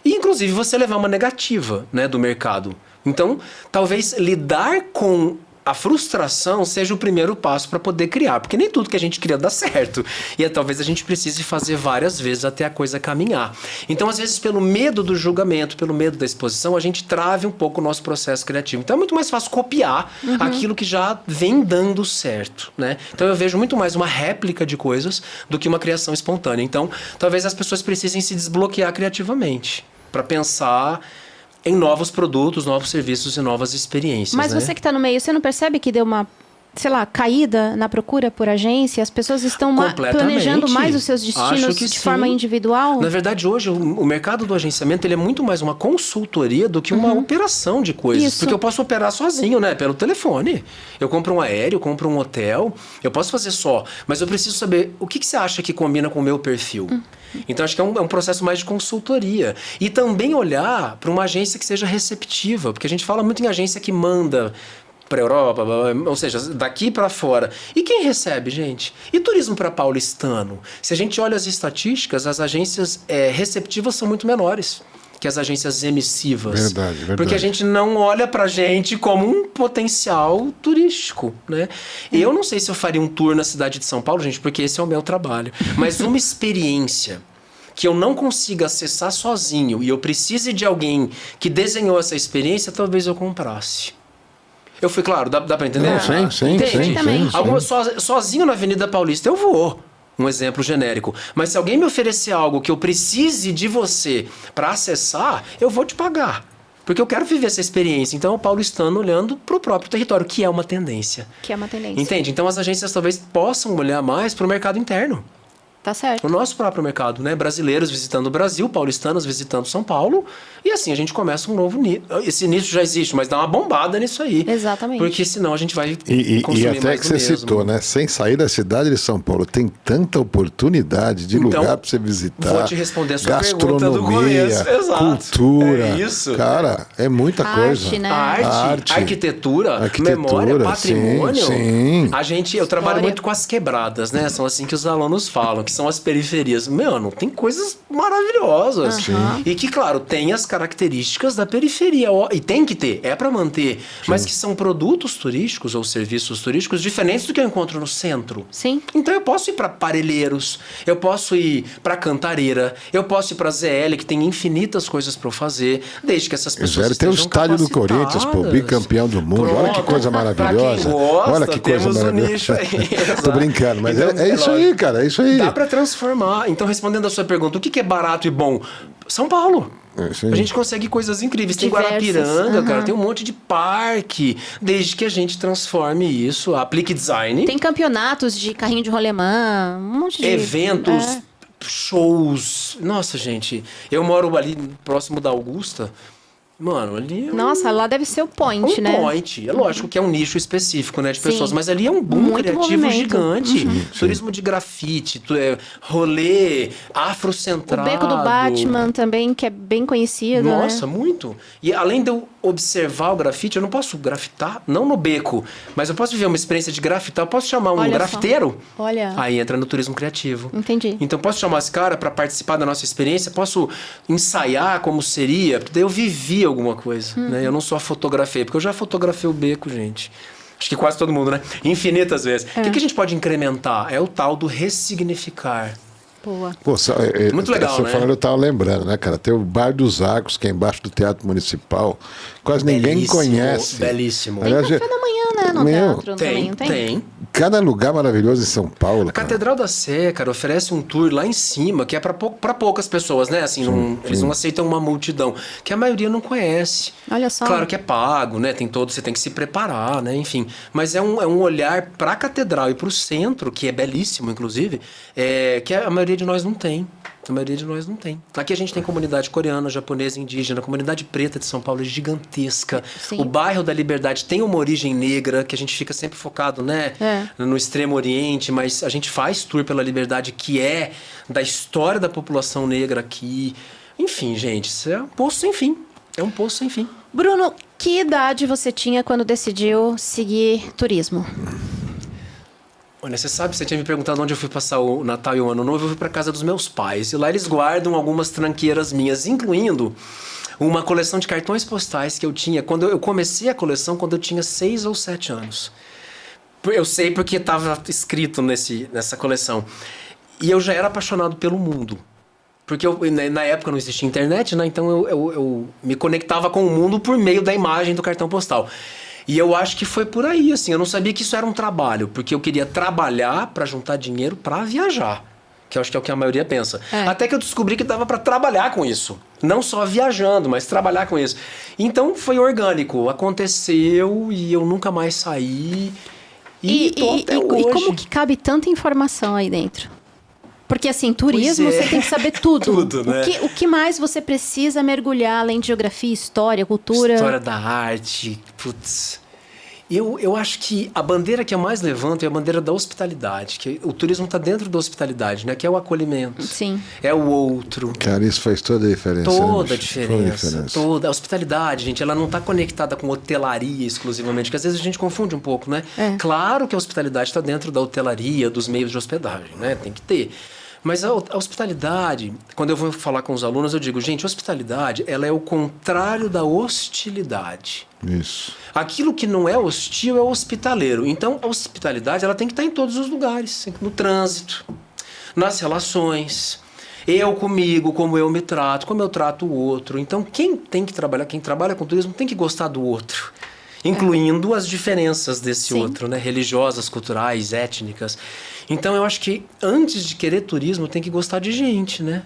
e, inclusive, você levar uma negativa, né, do mercado. Então, talvez lidar com a frustração seja o primeiro passo para poder criar, porque nem tudo que a gente cria dá certo. E talvez a gente precise fazer várias vezes até a coisa caminhar. Então, às vezes, pelo medo do julgamento, pelo medo da exposição, a gente trave um pouco o nosso processo criativo. Então, é muito mais fácil copiar aquilo que já vem dando certo, né? Então, eu vejo muito mais uma réplica de coisas do que uma criação espontânea. Então, talvez as pessoas precisem se desbloquear criativamente para pensar em novos produtos, novos serviços e novas experiências. Mas você que está no meio, você não percebe que deu uma, sei lá, caída na procura por agência? As pessoas estão planejando mais os seus destinos de forma individual? Na verdade, hoje, o mercado do agenciamento ele é muito mais uma consultoria do que uma operação de coisas. Isso. Porque eu posso operar sozinho, né? Pelo telefone. Eu compro um aéreo, eu compro um hotel, eu posso fazer só. Mas eu preciso saber o que você acha que combina com o meu perfil. Então, acho que é um processo mais de consultoria. E também olhar para uma agência que seja receptiva. Porque a gente fala muito em agência que manda para a Europa, ou seja, daqui para fora. E quem recebe, gente? E turismo para paulistano? Se a gente olha as estatísticas, as agências receptivas são muito menores que as agências emissivas. Verdade. Porque a gente não olha pra gente como um potencial turístico, né? Eu não sei se eu faria um tour na cidade de São Paulo, gente, porque esse é o meu trabalho. Mas uma experiência que eu não consiga acessar sozinho e eu precise de alguém que desenhou essa experiência, talvez eu comprasse. Eu fui, claro, dá pra entender? Sim. Sozinho na Avenida Paulista eu vou. Um exemplo genérico. Mas se alguém me oferecer algo que eu precise de você para acessar, eu vou te pagar. Porque eu quero viver essa experiência. Então, o paulistano olhando para o próprio território, que é uma tendência. Que é uma tendência. Entende? Então, as agências talvez possam olhar mais para o mercado interno. Tá certo. O nosso próprio mercado, né? Brasileiros visitando o Brasil, paulistanos visitando São Paulo. E assim, a gente começa um novo nicho. Esse nicho já existe, mas dá uma bombada nisso aí. Exatamente. Porque senão a gente vai consumir até mais que você mesmo. Citou, né? Sem sair da cidade de São Paulo, tem tanta oportunidade de lugar para você visitar. Vou te responder a sua gastronomia, pergunta do começo. Exato. Cultura. É isso. Cara, é muita coisa. Né? Arte, arquitetura, memória, patrimônio. Sim. Eu trabalho muito com as quebradas, né? São assim que os alunos falam, que são as periferias. Mano, tem coisas maravilhosas. E que, claro, tem as características da periferia. E tem que ter, é para manter. Sim. Mas que são produtos turísticos ou serviços turísticos diferentes do que eu encontro no centro. Sim. Então eu posso ir para Parelheiros, eu posso ir para Cantareira, eu posso ir para ZL, que tem infinitas coisas para eu fazer, desde que essas pessoas ZL tem o estádio do Corinthians, pô, bicampeão do mundo. Pronto. Olha que coisa maravilhosa. Gosta, olha que coisa maravilhosa. Tô brincando, mas então, é isso aí, cara, é isso aí. Dá para transformar. Então, respondendo a sua pergunta, o que é barato e bom? São Paulo. A gente consegue coisas incríveis. Tem Guarapiranga, cara, tem um monte de parque. Desde que a gente transforme isso, aplique design. Tem campeonatos de carrinho de rolemã, um monte de... Eventos, shows. Nossa, gente, eu moro ali próximo da Augusta. Mano, ali... Nossa, lá deve ser o point, né? Point. É lógico que é um nicho específico, né, de pessoas, mas ali é um boom muito criativo movimento. Gigante. Turismo de grafite, rolê afrocentrado. O Beco do Batman também, que é bem conhecido, Nossa, né? muito. E além de eu observar o grafite, eu não posso grafitar, não no beco, mas eu posso viver uma experiência de grafitar, eu posso chamar um grafiteiro. Olha. Aí entra no turismo criativo. Entendi. Então posso chamar esse cara para participar da nossa experiência, posso ensaiar como seria, porque daí eu vivi alguma coisa, né? Eu não só fotografei, porque eu já fotografei o beco, gente. Acho que quase todo mundo, né? Infinitas vezes. O que a gente pode incrementar? É o tal do ressignificar. Boa. Pô, muito legal, você né? falando, eu tava lembrando, né, cara? Tem o Bar dos Arcos, que é embaixo do Teatro Municipal. Quase ninguém conhece. Belíssimo. Tem café da manhã, né? No teatro também, não tem? Tem. Cada lugar maravilhoso em São Paulo. A Catedral da Sé, cara, oferece um tour lá em cima, que é para poucas pessoas, né? Assim, eles não aceitam uma multidão, que a maioria não conhece. Olha só. Claro que é pago, né? Você tem que se preparar, né? Enfim. Mas é um olhar para a catedral e para o centro, que é belíssimo, inclusive, que a maioria de nós não tem. A maioria de nós não tem. Aqui a gente tem comunidade coreana, japonesa, indígena, a comunidade preta de São Paulo é gigantesca. Sim. O bairro da Liberdade tem uma origem negra, que a gente fica sempre focado, né? No Extremo Oriente, mas a gente faz tour pela Liberdade, que é da história da população negra aqui. Enfim, gente, isso é um poço sem fim. É um poço sem fim. Bruno, que idade você tinha quando decidiu seguir turismo? Olha, você tinha me perguntado onde eu fui passar o Natal e o Ano Novo. Eu fui para casa dos meus pais. E lá eles guardam algumas tranqueiras minhas, incluindo uma coleção de cartões postais que eu tinha. Quando eu comecei a coleção, quando eu tinha 6 ou 7 anos. Eu sei porque estava escrito nessa coleção. E eu já era apaixonado pelo mundo. Porque na época não existia internet, né? Então eu me conectava com o mundo por meio da imagem do cartão postal. E eu acho que foi por aí, assim. Eu não sabia que isso era um trabalho, porque eu queria trabalhar para juntar dinheiro para viajar. Que eu acho que é o que a maioria pensa. Até que eu descobri que dava para trabalhar com isso. Não só viajando, mas trabalhar com isso. Então foi orgânico. Aconteceu e eu nunca mais saí. E como que cabe tanta informação aí dentro? Porque, assim, turismo, você tem que saber tudo. Tudo, né? O que mais você precisa mergulhar, além de geografia, história, cultura? História da arte, putz. Eu acho que a bandeira que eu mais levanto é a bandeira da hospitalidade. Que o turismo está dentro da hospitalidade, né? Que é o acolhimento. Sim. É o outro. Cara, isso faz toda a diferença. Toda a diferença. Toda. A hospitalidade, gente, ela não está conectada com hotelaria exclusivamente, porque às vezes a gente confunde um pouco, né? Claro que a hospitalidade está dentro da hotelaria, dos meios de hospedagem, né? Tem que ter. Mas a hospitalidade, quando eu vou falar com os alunos, eu digo, gente, hospitalidade, ela é o contrário da hostilidade. Isso. Aquilo que não é hostil é hospitaleiro. Então, a hospitalidade, ela tem que estar em todos os lugares. No trânsito, nas relações, eu comigo, como eu me trato, como eu trato o outro. Então, quem trabalha com turismo tem que gostar do outro. Incluindo as diferenças desse outro, né? Religiosas, culturais, étnicas. Então, eu acho que antes de querer turismo, tem que gostar de gente, né?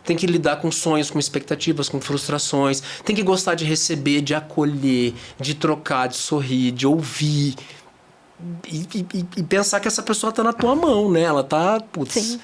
Tem que lidar com sonhos, com expectativas, com frustrações. Tem que gostar de receber, de acolher, de trocar, de sorrir, de ouvir. E pensar que essa pessoa está na tua mão, né? Ela está... Putz. Sim.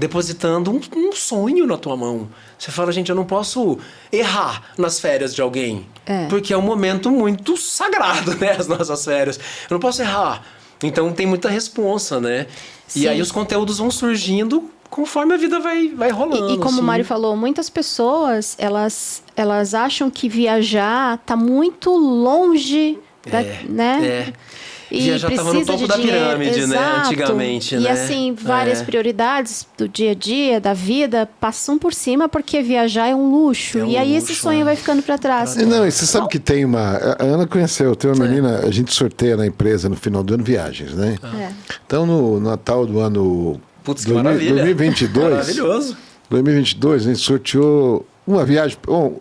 depositando um sonho na tua mão. Você fala, gente, eu não posso errar nas férias de alguém. Porque é um momento muito sagrado, né? As nossas férias. Eu não posso errar. Então tem muita responsa, né? Sim. E aí os conteúdos vão surgindo conforme a vida vai rolando. E como assim. o Mário falou, muitas pessoas, elas acham que viajar tá muito longe, né? E viajar estava no topo da pirâmide, né? Exato. Antigamente, né? E assim, várias prioridades do dia a dia, da vida, passam por cima porque viajar é um luxo. É um e aí luxo, esse sonho vai ficando para trás. Não, e você sabe que tem uma... A Ana conheceu, tem uma menina, a gente sorteia na empresa no final do ano viagens, né? Então, no Natal do ano... Putz, que maravilha. 2022... Maravilhoso. 2022, a gente sorteou uma viagem,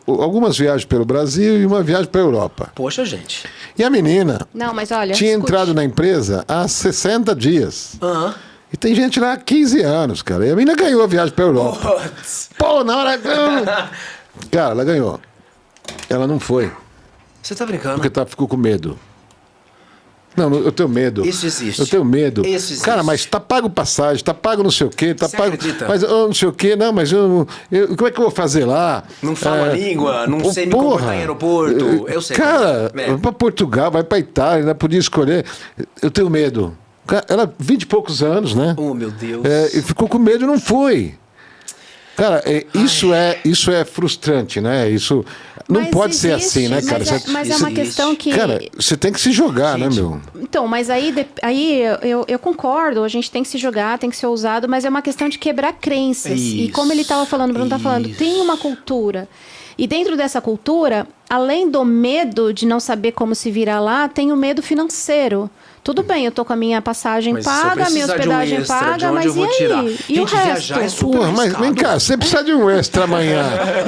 algumas viagens pelo Brasil e uma viagem para a Europa. Poxa, gente. E a menina Não, mas olha, tinha escute. entrado na empresa há 60 dias. Aham. E tem gente lá há 15 anos, cara. E a menina ganhou a viagem para a Europa. Putz. Pô, na hora... Cara, ela ganhou. Ela não foi, Você tá brincando? porque ficou com medo. Não, eu tenho medo. Isso existe. Eu tenho medo. Isso existe. Cara, mas tá pago passagem, tá pago não sei o quê, tá Você pago... acredita? Mas eu não sei o quê, não, mas eu como é que eu vou fazer lá? Não falo a língua, não sei me porra, comportar em aeroporto. Eu sei. Cara, como é. vai pra Portugal, vai pra Itália, ainda podia escolher. Eu tenho medo. Cara, ela, 20 e poucos anos, né? Oh, meu Deus. E ficou com medo e não foi. Cara, isso é frustrante, né? Isso não Mas pode ser existe, assim, né, cara? Mas é uma questão que... Cara, você tem que se jogar, né, meu? Então, mas aí eu concordo, a gente tem que se jogar, tem que ser ousado, mas é uma questão de quebrar crenças. E como ele estava falando, o Bruno está falando, tem uma cultura. E dentro dessa cultura, além do medo de não saber como se virar lá, tem o medo financeiro. Tudo bem, eu tô com a minha passagem Mas se eu paga, a minha precisar de um hospedagem extra, de paga, onde mas eu vou e aí? tirar? E Gente, o resto? viajar é super Porra, mas vem arriscado. cá, você precisa de um extra amanhã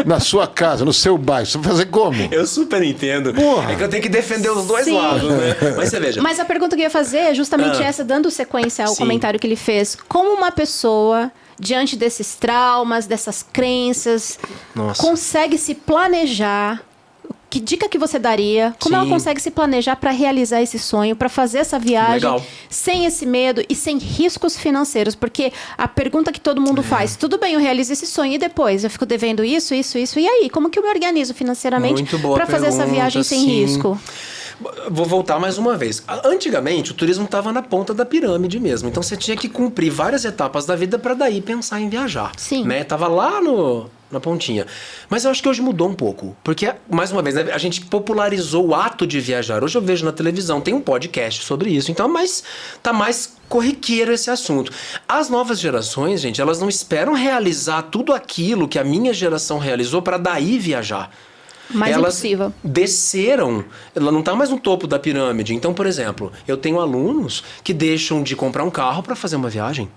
na sua casa, no seu bairro. Você vai fazer como? Eu super entendo. Porra. É que eu tenho que defender os dois Sim. lados, né? Mas você veja. Mas a pergunta que eu ia fazer é justamente essa, dando sequência ao Sim. comentário que ele fez. Como uma pessoa, diante desses traumas, dessas crenças, Nossa. consegue se planejar? Que dica que você daria? Como ela Sim. consegue se planejar para realizar esse sonho, para fazer essa viagem Legal. sem esse medo e sem riscos financeiros? Porque a pergunta que todo mundo faz, tudo bem, eu realizo esse sonho e depois eu fico devendo isso, e aí? Como que eu me organizo financeiramente Muito boa para fazer essa pergunta, viagem sem sim. risco? Vou voltar mais uma vez. Antigamente, o turismo estava na ponta da pirâmide mesmo. Então, você tinha que cumprir várias etapas da vida para daí pensar em viajar. Sim. Né? Tava lá na pontinha. Mas eu acho que hoje mudou um pouco. Porque, mais uma vez, né, a gente popularizou o ato de viajar. Hoje eu vejo na televisão, tem um podcast sobre isso. Então, tá mais corriqueiro esse assunto. As novas gerações, gente, elas não esperam realizar tudo aquilo que a minha geração realizou para daí viajar. Mais Elas impossível. desceram, ela não está mais no topo da pirâmide. Então, por exemplo, eu tenho alunos que deixam de comprar um carro para fazer uma viagem.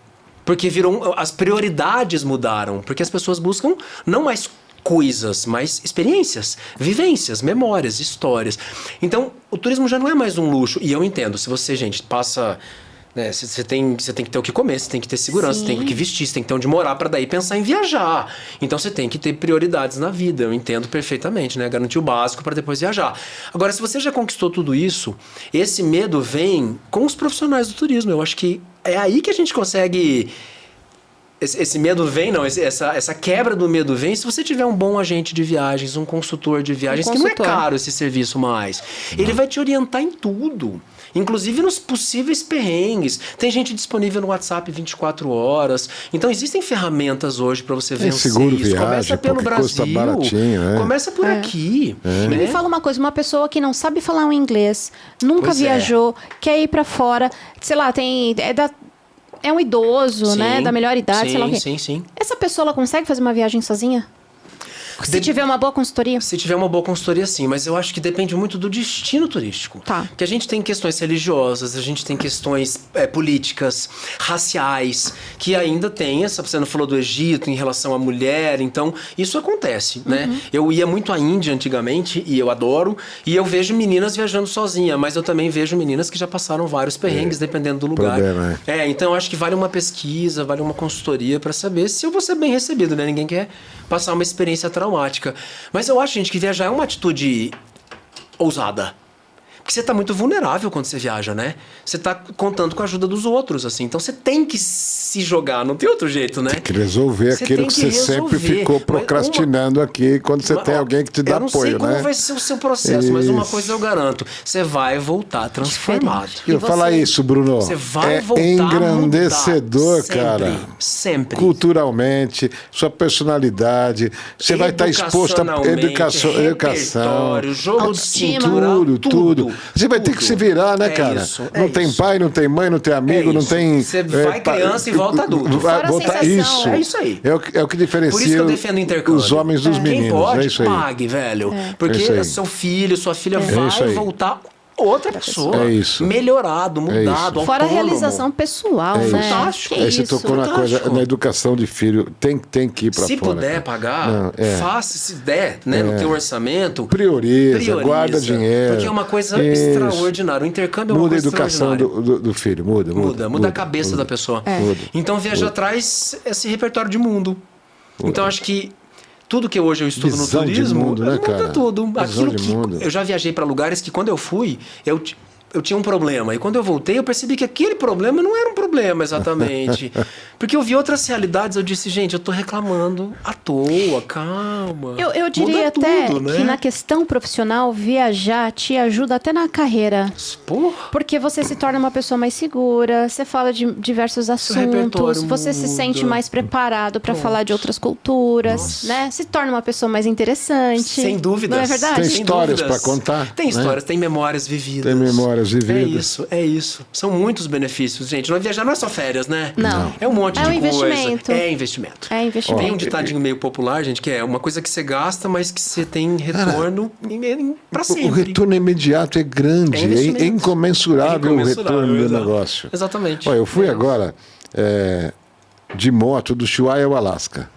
Porque as prioridades mudaram. Porque as pessoas buscam não mais coisas, mas experiências, vivências, memórias, histórias. Então, o turismo já não é mais um luxo. E eu entendo, se você, gente, passa... Né, você tem que ter o que comer, você tem que ter segurança, você tem que vestir, você tem que ter onde morar para daí pensar em viajar. Então você tem que ter prioridades na vida, eu entendo perfeitamente, né? Garantir o básico para depois viajar. Agora, se você já conquistou tudo isso, esse medo vem com os profissionais do turismo. Eu acho que é aí que a gente consegue... Esse medo vem, não, essa quebra do medo vem se você tiver um bom agente de viagens, um consultor de viagens, que não é caro esse serviço mais. Ele vai te orientar em tudo. Inclusive nos possíveis perrengues. Tem gente disponível no WhatsApp 24 horas. Então existem ferramentas hoje para você vencer seguro isso. viagem, Começa pelo porque Brasil. custa baratinho, né? Começa por aqui. E Né? me fala uma coisa, uma pessoa que não sabe falar um inglês, nunca Pois é. viajou, quer ir pra fora, sei lá, é um idoso, Sim, né, da melhor idade, sei lá o quê. Sim. Essa pessoa, ela consegue fazer uma viagem sozinha? Se tiver uma boa consultoria? Se tiver uma boa consultoria, sim. Mas eu acho que depende muito do destino turístico. Tá. Porque a gente tem questões religiosas, a gente tem questões políticas, raciais, que ainda tem você não falou do Egito em relação à mulher. Então, isso acontece, né? Eu ia muito à Índia antigamente, e eu adoro. E eu vejo meninas viajando sozinha. Mas eu também vejo meninas que já passaram vários perrengues, dependendo do lugar. Problema, Então eu acho que vale uma pesquisa, vale uma consultoria para saber se eu vou ser bem recebido, né? Ninguém quer passar uma experiência traumática. Mas eu acho, gente, que viajar é uma atitude ousada. Porque você tá muito vulnerável quando você viaja, né? Você tá contando com a ajuda dos outros, assim. Então você tem que se jogar, não tem outro jeito, né? Tem que resolver aquilo que você sempre ficou procrastinando aqui quando você tem alguém que te dá apoio, né? Eu não sei como vai ser o seu processo, mas uma coisa eu garanto. Você vai voltar transformado. E eu falar isso, Bruno. Você vai voltar engrandecedor, sempre, cara. Sempre. Culturalmente, sua personalidade. Você vai estar exposto a educação, jogo de cintura, tudo. Você vai ter que se virar, né, cara? Não tem pai, não tem mãe, não tem amigo, não tem... Você vai criança e volta adulto. Fora a sensação. Isso. É isso aí. É o que diferencia Por isso que eu defendo o intercâmbio. os homens dos meninos. Quem pode, é isso aí. pague, velho. Porque seu filho, sua filha vai voltar outra pessoa. É isso. Melhorado, mudado, Fora a realização pessoal, né? Fantástico. Aí você tocou na coisa, na educação de filho, tem que ir pra fora. Se puder cara. pagar, faça, se der, né, no teu orçamento. Prioriza, guarda dinheiro. Porque é uma coisa extraordinária. O intercâmbio é uma coisa extraordinária. Muda a educação do filho, muda a cabeça da pessoa. Então viajar traz esse repertório de mundo. Então acho que tudo que hoje eu estudo no turismo, mundo, né, muda tudo. Aquilo que eu já viajei para lugares que quando eu fui, eu tinha um problema. E quando eu voltei, eu percebi que aquele problema não era um problema exatamente. Porque eu vi outras realidades, eu disse, gente, eu tô reclamando à toa, calma. Eu diria até que na questão profissional, viajar te ajuda até na carreira. Porra. Porque você se torna uma pessoa mais segura, você fala de diversos assuntos, você se sente mais preparado para falar de outras culturas, né? Se torna uma pessoa mais interessante. Sem dúvidas. Não é verdade? Tem histórias para contar. Tem histórias, tem memórias vividas. Tem memórias vividas. É isso. São muitos benefícios, gente. Viajar não é só férias, né? Não. É um monte de investimento. coisa. É investimento. É investimento. Tem um ditadinho meio popular, gente, que é uma coisa que você gasta, mas que você tem retorno para sempre. O retorno imediato é grande, é incomensurável o retorno do negócio. Exatamente. Olha, eu fui agora de moto do Ushuaia ao Alasca.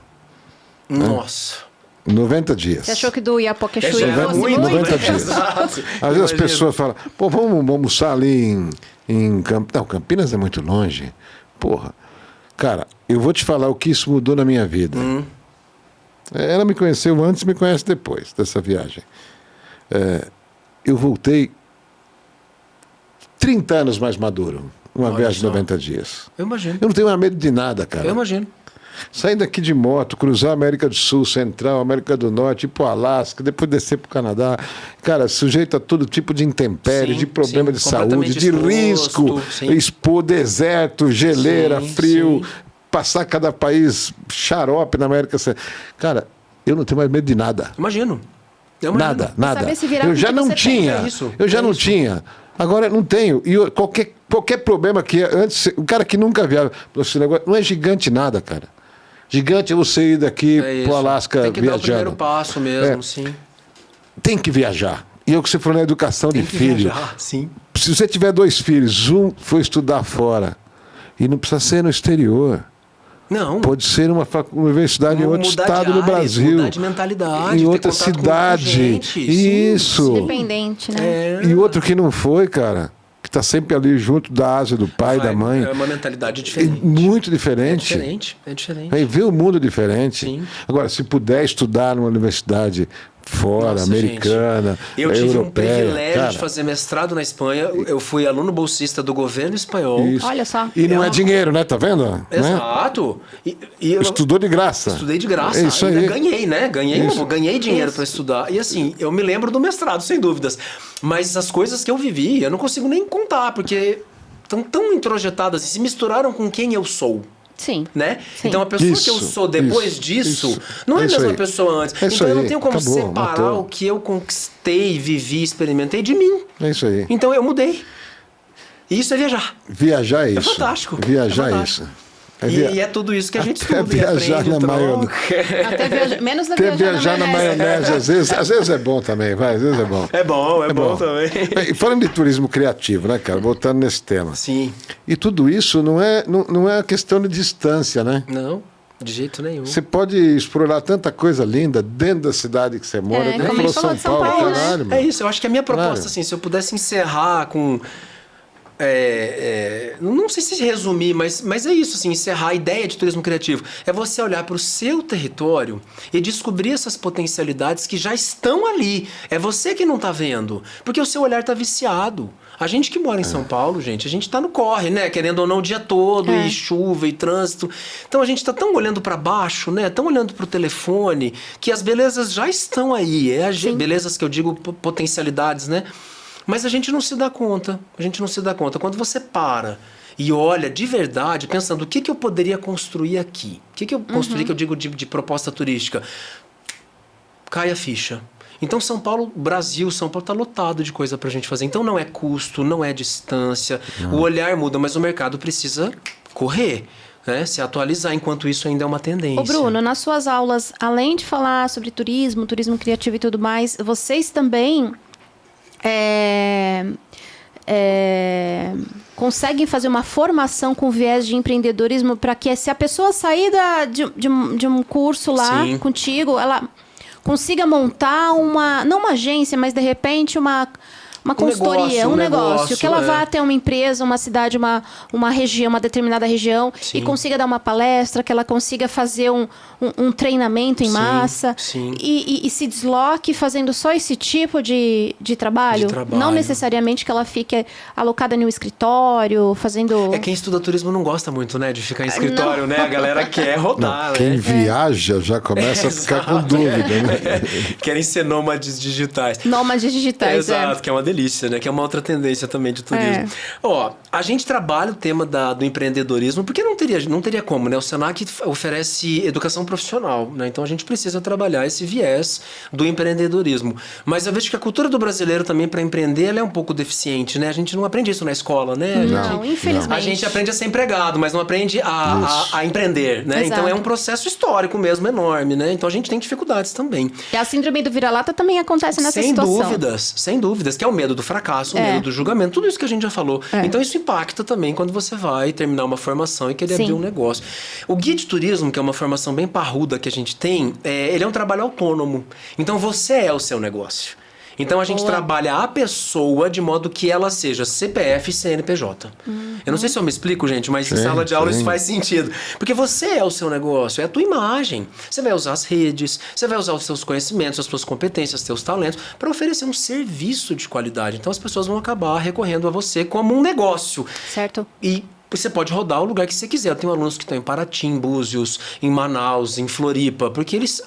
Nossa. 90 dias. Você achou que do Iapoquechuí fosse muito? 90 dias. Às vezes as pessoas falam, pô, vamos almoçar ali em Campinas. Não, Campinas é muito longe. Porra. Cara, eu vou te falar o que isso mudou na minha vida. Ela me conheceu antes e me conhece depois dessa viagem. Eu voltei 30 anos mais maduro. Uma viagem de 90 dias. Eu imagino. Eu não tenho mais medo de nada, cara. Eu imagino. Sair daqui de moto, cruzar a América do Sul, Central, América do Norte, ir pro Alasca, depois descer pro Canadá. Cara, sujeito a todo tipo de intempérie, de problema de saúde, de risco, expor deserto, geleira, frio, passar cada país xarope na América Central. Cara, eu não tenho mais medo de nada. Imagino. Nada. Saber se virar eu já não tinha. Eu já não tinha. Agora não tenho. E qualquer problema que antes. O cara que nunca viaja. Esse negócio não é gigante nada, cara. Gigante é você ir daqui pro Alasca viajando. Tem que dar o primeiro passo mesmo, sim. Tem que viajar. E é o que você falou na educação de filho. Viajar, sim. Se você tiver 2 filhos, um foi estudar fora. E não precisa ser no exterior. Não. Pode ser uma universidade em outro estado no Brasil. Mudar de mentalidade. Em outra cidade. Isso. Independente, né? E outro que não foi, cara. Que está sempre ali junto da asa do pai, da mãe. É uma mentalidade diferente. Muito diferente. É diferente. Aí vê o mundo diferente. Sim. Agora, se puder estudar numa universidade fora, americana, eu tive europeia, um privilégio de fazer mestrado na Espanha. Eu fui aluno bolsista do governo espanhol. Isso. Olha só. E não é dinheiro, né? Tá vendo? Exato. E eu estudou de graça. Estudei de graça. É isso aí. Ganhei, né? Ganhei dinheiro para estudar. E assim, eu me lembro do mestrado, sem dúvidas. Mas as coisas que eu vivi, eu não consigo nem contar, porque estão tão introjetadas e se misturaram com quem eu sou. Sim. Né? Então a pessoa que eu sou depois disso não é a mesma pessoa antes. Então eu não tenho como separar o que eu conquistei, vivi, experimentei de mim. É isso aí. Então eu mudei. E isso é viajar. Viajar é isso. É fantástico. Viajar é isso. E é tudo isso que a gente estuda. Viajar na maionese. Menos até viajar na maionese. Às vezes é bom também, vai. Às vezes é bom. É bom também. E falando de turismo criativo, né, cara? Voltando nesse tema. Sim. E tudo isso não é questão de distância, né? Não, de jeito nenhum. Você pode explorar tanta coisa linda dentro da cidade que você mora. Como falou São Paulo, caralho, né? É isso, eu acho que a minha proposta, assim, se eu pudesse encerrar com não sei se resumir, mas é isso, assim, encerrar a ideia de turismo criativo. É você olhar para o seu território e descobrir essas potencialidades que já estão ali. É você que não está vendo, porque o seu olhar está viciado. A gente que mora em São Paulo, gente, a gente está no corre, né? Querendo ou não, o dia todo, e chuva, e trânsito. Então a gente está tão olhando para baixo, né? Tão olhando para o telefone, que as belezas já estão aí. Belezas que eu digo potencialidades, né? Mas a gente não se dá conta. Quando você para e olha de verdade, pensando o que eu poderia construir aqui. O que eu construir, que eu digo de proposta turística. Cai a ficha. Então São Paulo está lotado de coisa pra gente fazer. Então não é custo, não é distância. O olhar muda, mas o mercado precisa correr. Né, se atualizar, enquanto isso ainda é uma tendência. Ô Bruno, nas suas aulas, além de falar sobre turismo criativo e tudo mais, vocês também conseguem fazer uma formação com viés de empreendedorismo para que, se a pessoa sair de um curso lá contigo, ela consiga montar não uma agência, mas de repente uma consultoria, um negócio, que ela vá até uma empresa, uma cidade, uma região, uma determinada região, e consiga dar uma palestra, que ela consiga fazer um treinamento em massa, e se desloque fazendo só esse tipo de trabalho. Não necessariamente que ela fique alocada em um escritório, fazendo... Quem estuda turismo não gosta muito, né, de ficar em escritório, né? A galera quer rodar, né? Quem viaja já começa a ficar com dúvida, né? Querem ser nômades digitais. Nômades digitais, Exato, que é uma delícia, né? Que é uma outra tendência também de turismo. A gente trabalha o tema do empreendedorismo, porque não teria como, né? O Senac oferece educação profissional, né? Então a gente precisa trabalhar esse viés do empreendedorismo. Mas eu vejo que a cultura do brasileiro também para empreender, ela é um pouco deficiente, né? A gente não aprende isso na escola, né? Não, infelizmente. A gente aprende a ser empregado, mas não aprende a empreender, né? Exato. Então é um processo histórico mesmo, enorme, né? Então a gente tem dificuldades também. E a síndrome do vira-lata também acontece nessa situação. Sem dúvidas, que é o medo do fracasso, o medo do julgamento, tudo isso que a gente já falou. Então isso impacta também quando você vai terminar uma formação e querer abrir um negócio. O guia de turismo, que é uma formação bem parruda que a gente tem, ele é um trabalho autônomo. Então você é o seu negócio. Então a gente trabalha a pessoa de modo que ela seja CPF e CNPJ. Eu não sei se eu me explico, gente, mas em sala de aula isso faz sentido. Porque você é o seu negócio, é a tua imagem. Você vai usar as redes, você vai usar os seus conhecimentos, as suas competências, os seus talentos para oferecer um serviço de qualidade. Então as pessoas vão acabar recorrendo a você como um negócio. Certo. E você pode rodar o lugar que você quiser. Eu tenho alunos que estão em Paraty, em Búzios, em Manaus, em Floripa, porque eles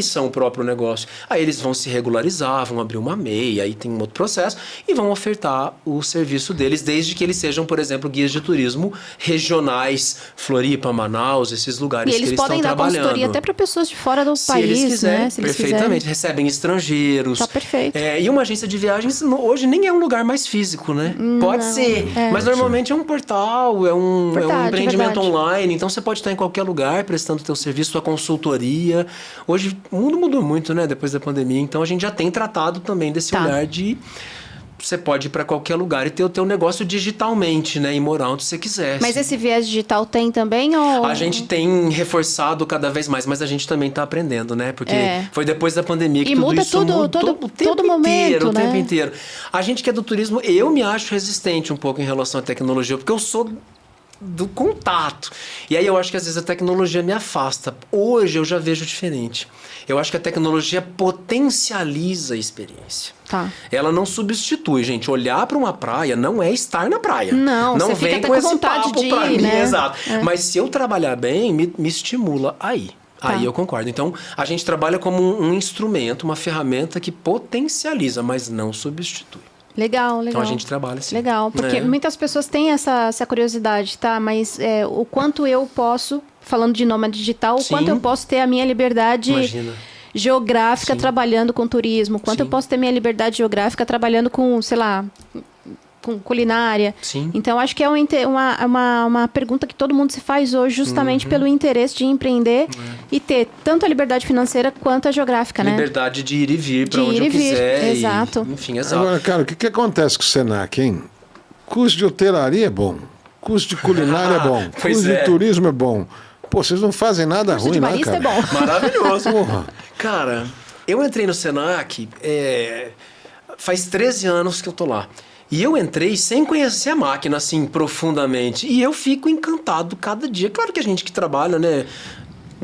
são o próprio negócio. Aí eles vão se regularizar, vão abrir uma MEI, aí tem um outro processo, e vão ofertar o serviço deles, desde que eles sejam, por exemplo, guias de turismo regionais, Floripa, Manaus, esses lugares que eles estão trabalhando. E eles podem dar consultoria até para pessoas de fora do país, eles quiserem, né? Se eles perfeitamente. quiserem. Recebem estrangeiros. Tá perfeito. E uma agência de viagens hoje nem é um lugar mais físico, né? Pode ser, mas normalmente é um portal, é um empreendimento online, então você pode estar em qualquer lugar prestando teu serviço, tua consultoria. Hoje o mundo mudou muito, né, depois da pandemia, então a gente já tem tratado também desse olhar de você pode ir para qualquer lugar e ter o teu negócio digitalmente, né, e morar onde você quiser. Mas esse viés digital tem também? Ou... A gente tem reforçado cada vez mais, mas a gente também está aprendendo, né? Porque foi depois da pandemia que tudo isso mudou o tempo inteiro, o tempo inteiro. A gente que é do turismo, eu me acho resistente um pouco em relação à tecnologia, porque eu sou do contato. E aí eu acho que às vezes a tecnologia me afasta. Hoje eu já vejo diferente. Eu acho que a tecnologia potencializa a experiência. Tá. Ela não substitui, gente. Olhar para uma praia não é estar na praia. Não você vem fica com esse vontade papo de pra ir, mim, né? exato. Mas se eu trabalhar bem, me estimula aí. Aí eu concordo. Então, a gente trabalha como um instrumento, uma ferramenta que potencializa, mas não substitui. Legal. Então a gente trabalha assim. Legal, porque muitas pessoas têm essa curiosidade, tá? Mas o quanto eu posso, falando de nômade digital, o quanto eu posso ter a minha liberdade geográfica trabalhando com turismo, o quanto eu posso ter minha liberdade geográfica trabalhando com, sei lá, com culinária. Sim. Então, acho que é uma pergunta que todo mundo se faz hoje, justamente pelo interesse de empreender e ter tanto a liberdade financeira quanto a geográfica, né? Liberdade de ir e vir para onde eu quiser. Exato. Enfim, exato. Agora, cara, o que acontece com o Senac, hein? Curso de hotelaria é bom, curso de culinária é bom, curso de turismo é bom. Pô, vocês não fazem nada ruim lá, cara. Curso de barista é bom. Maravilhoso. Porra. Cara, eu entrei no Senac faz 13 anos que eu tô lá. E eu entrei sem conhecer a máquina, assim, profundamente. E eu fico encantado cada dia. Claro que a gente que trabalha, né?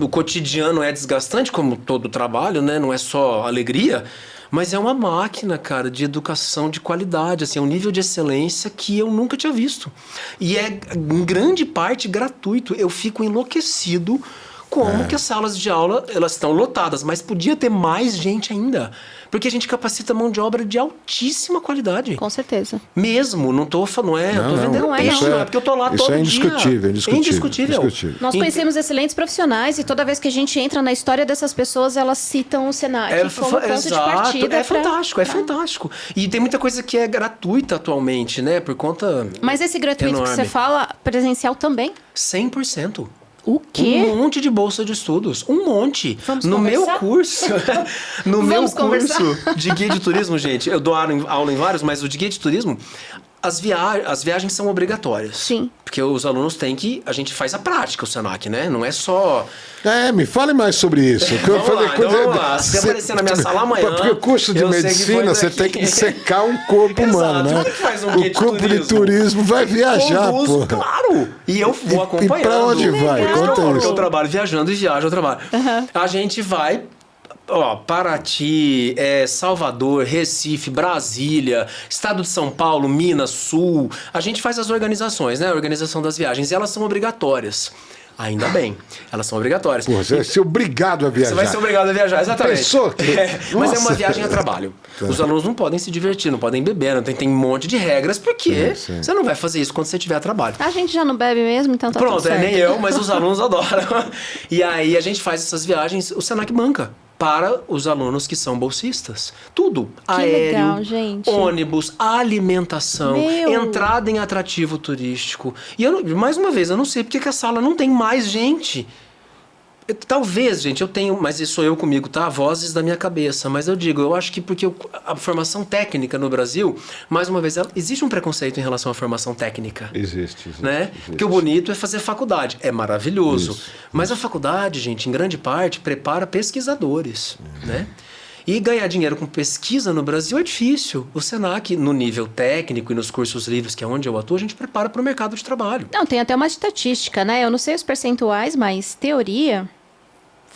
O cotidiano é desgastante, como todo trabalho, né? Não é só alegria. Mas é uma máquina, cara, de educação de qualidade, assim, é um nível de excelência que eu nunca tinha visto. E é, em grande parte, gratuito. Eu fico enlouquecido como que as salas de aula, elas estão lotadas, mas podia ter mais gente ainda. Porque a gente capacita mão de obra de altíssima qualidade. Com certeza. Mesmo, não tô vendendo peixe, não é porque eu tô lá todo dia. Isso é indiscutível, indiscutível. Nós conhecemos excelentes profissionais e toda vez que a gente entra na história dessas pessoas, elas citam o Senac como ponto de partida. É fantástico, é fantástico. E tem muita coisa que é gratuita atualmente, né? Por conta Mas esse gratuito enorme. que você fala, presencial também? 100%. O quê? Um monte de bolsa de estudos. Um monte. Vamos no conversar? meu curso. No meu Vamos conversar? curso de guia de turismo, gente. Eu dou aula em vários, mas o de guia de turismo, as viagens são obrigatórias. Sim. Porque os alunos têm que... A gente faz a prática, o Senac, né? Não é só... Me fale mais sobre isso. Vamos lá. Se você aparecer na minha sala amanhã... Porque o curso de medicina, você tem que dissecar um corpo humano, né? Como é que faz um guia de turismo? O corpo de turismo vai viajar, pô. Claro! E eu vou acompanhando. E pra onde vai? Conta isso. Eu trabalho viajando e viajo, eu trabalho. A gente vai... Paraty, Salvador, Recife, Brasília, Estado de São Paulo, Minas, Sul. A gente faz as organizações, né? A organização das viagens. E elas são obrigatórias. Ainda bem, elas são obrigatórias. Pô, você vai ser obrigado a viajar. Você vai ser obrigado a viajar, exatamente. Pensou que... Mas é uma viagem a trabalho. Os alunos não podem se divertir, não podem beber, não tem um monte de regras, porque você não vai fazer isso quando você tiver trabalho. A gente já não bebe mesmo, então tá Pronto, tudo certo. nem eu, mas os alunos adoram. E aí a gente faz essas viagens, o Senac banca para os alunos que são bolsistas. Tudo. Que Aéreo, legal, gente. ônibus, alimentação, entrada em atrativo turístico. E mais uma vez, eu não sei porque que a sala não tem mais gente. Talvez, gente, eu tenho, mas isso sou eu comigo, tá? Vozes da minha cabeça. Mas eu digo, eu acho que porque a formação técnica no Brasil, mais uma vez, existe um preconceito em relação à formação técnica. Existe. Né? Porque o bonito é fazer faculdade. É maravilhoso. Mas a faculdade, gente, em grande parte, prepara pesquisadores, né? E ganhar dinheiro com pesquisa no Brasil é difícil. O Senac, no nível técnico e nos cursos livres, que é onde eu atuo, a gente prepara para o mercado de trabalho. Não, tem até uma estatística, né? Eu não sei os percentuais, mas teoria...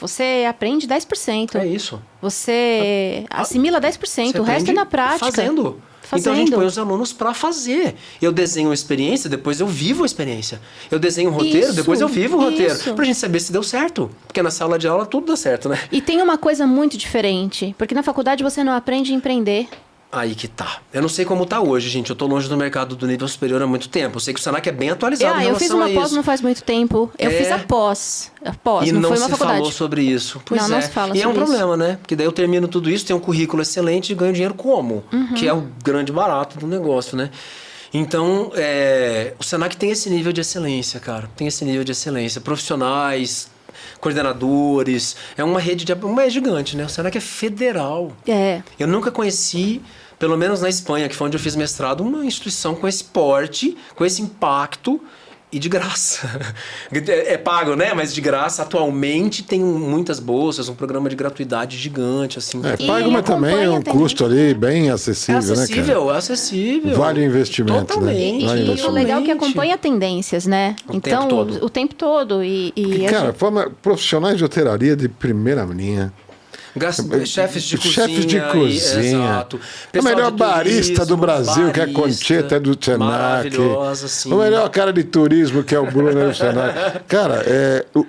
Você aprende 10%. É isso. Você assimila 10%. O resto é na prática. Fazendo. Então a gente põe os alunos para fazer. Eu desenho uma experiência, depois eu vivo a experiência. Eu desenho um roteiro, depois eu vivo o roteiro. Pra gente saber se deu certo. Porque na sala de aula tudo dá certo, né? E tem uma coisa muito diferente. Porque na faculdade você não aprende a empreender. Aí que tá. Eu não sei como tá hoje, gente. Eu tô longe do mercado do nível superior há muito tempo. Eu sei que o Senac é bem atualizado em relação a isso. Eu fiz uma pós não faz muito tempo. Eu fiz a pós. E não não foi uma se faculdade. falou sobre isso. Pois não, é. não se fala e sobre é um isso. problema, né? Porque daí eu termino tudo isso, tenho um currículo excelente e ganho dinheiro como? Que é o grande barato do negócio, né? Então, o Senac tem esse nível de excelência, cara. Tem esse nível de excelência. Profissionais, coordenadores. É uma rede é gigante, né? O Senac é federal. Eu nunca conheci... Pelo menos na Espanha, que foi onde eu fiz mestrado, uma instituição com esse porte, com esse impacto e de graça. É pago, né? Mas de graça. Atualmente tem muitas bolsas, um programa de gratuidade gigante, assim. É pago, mas também é um custo ali bem acessível, né, cara? Acessível. Vale o investimento, totalmente, né? Vale E o legal é que acompanha tendências, né? O tempo todo. O tempo todo. E cara, profissionais de hotelaria de primeira linha. Chefes de cozinha. Exato. O melhor barista do Brasil, que é a Concheta do Senac. Maravilhosa, sim. O melhor cara de turismo, que é o Bruno do Senac. Cara,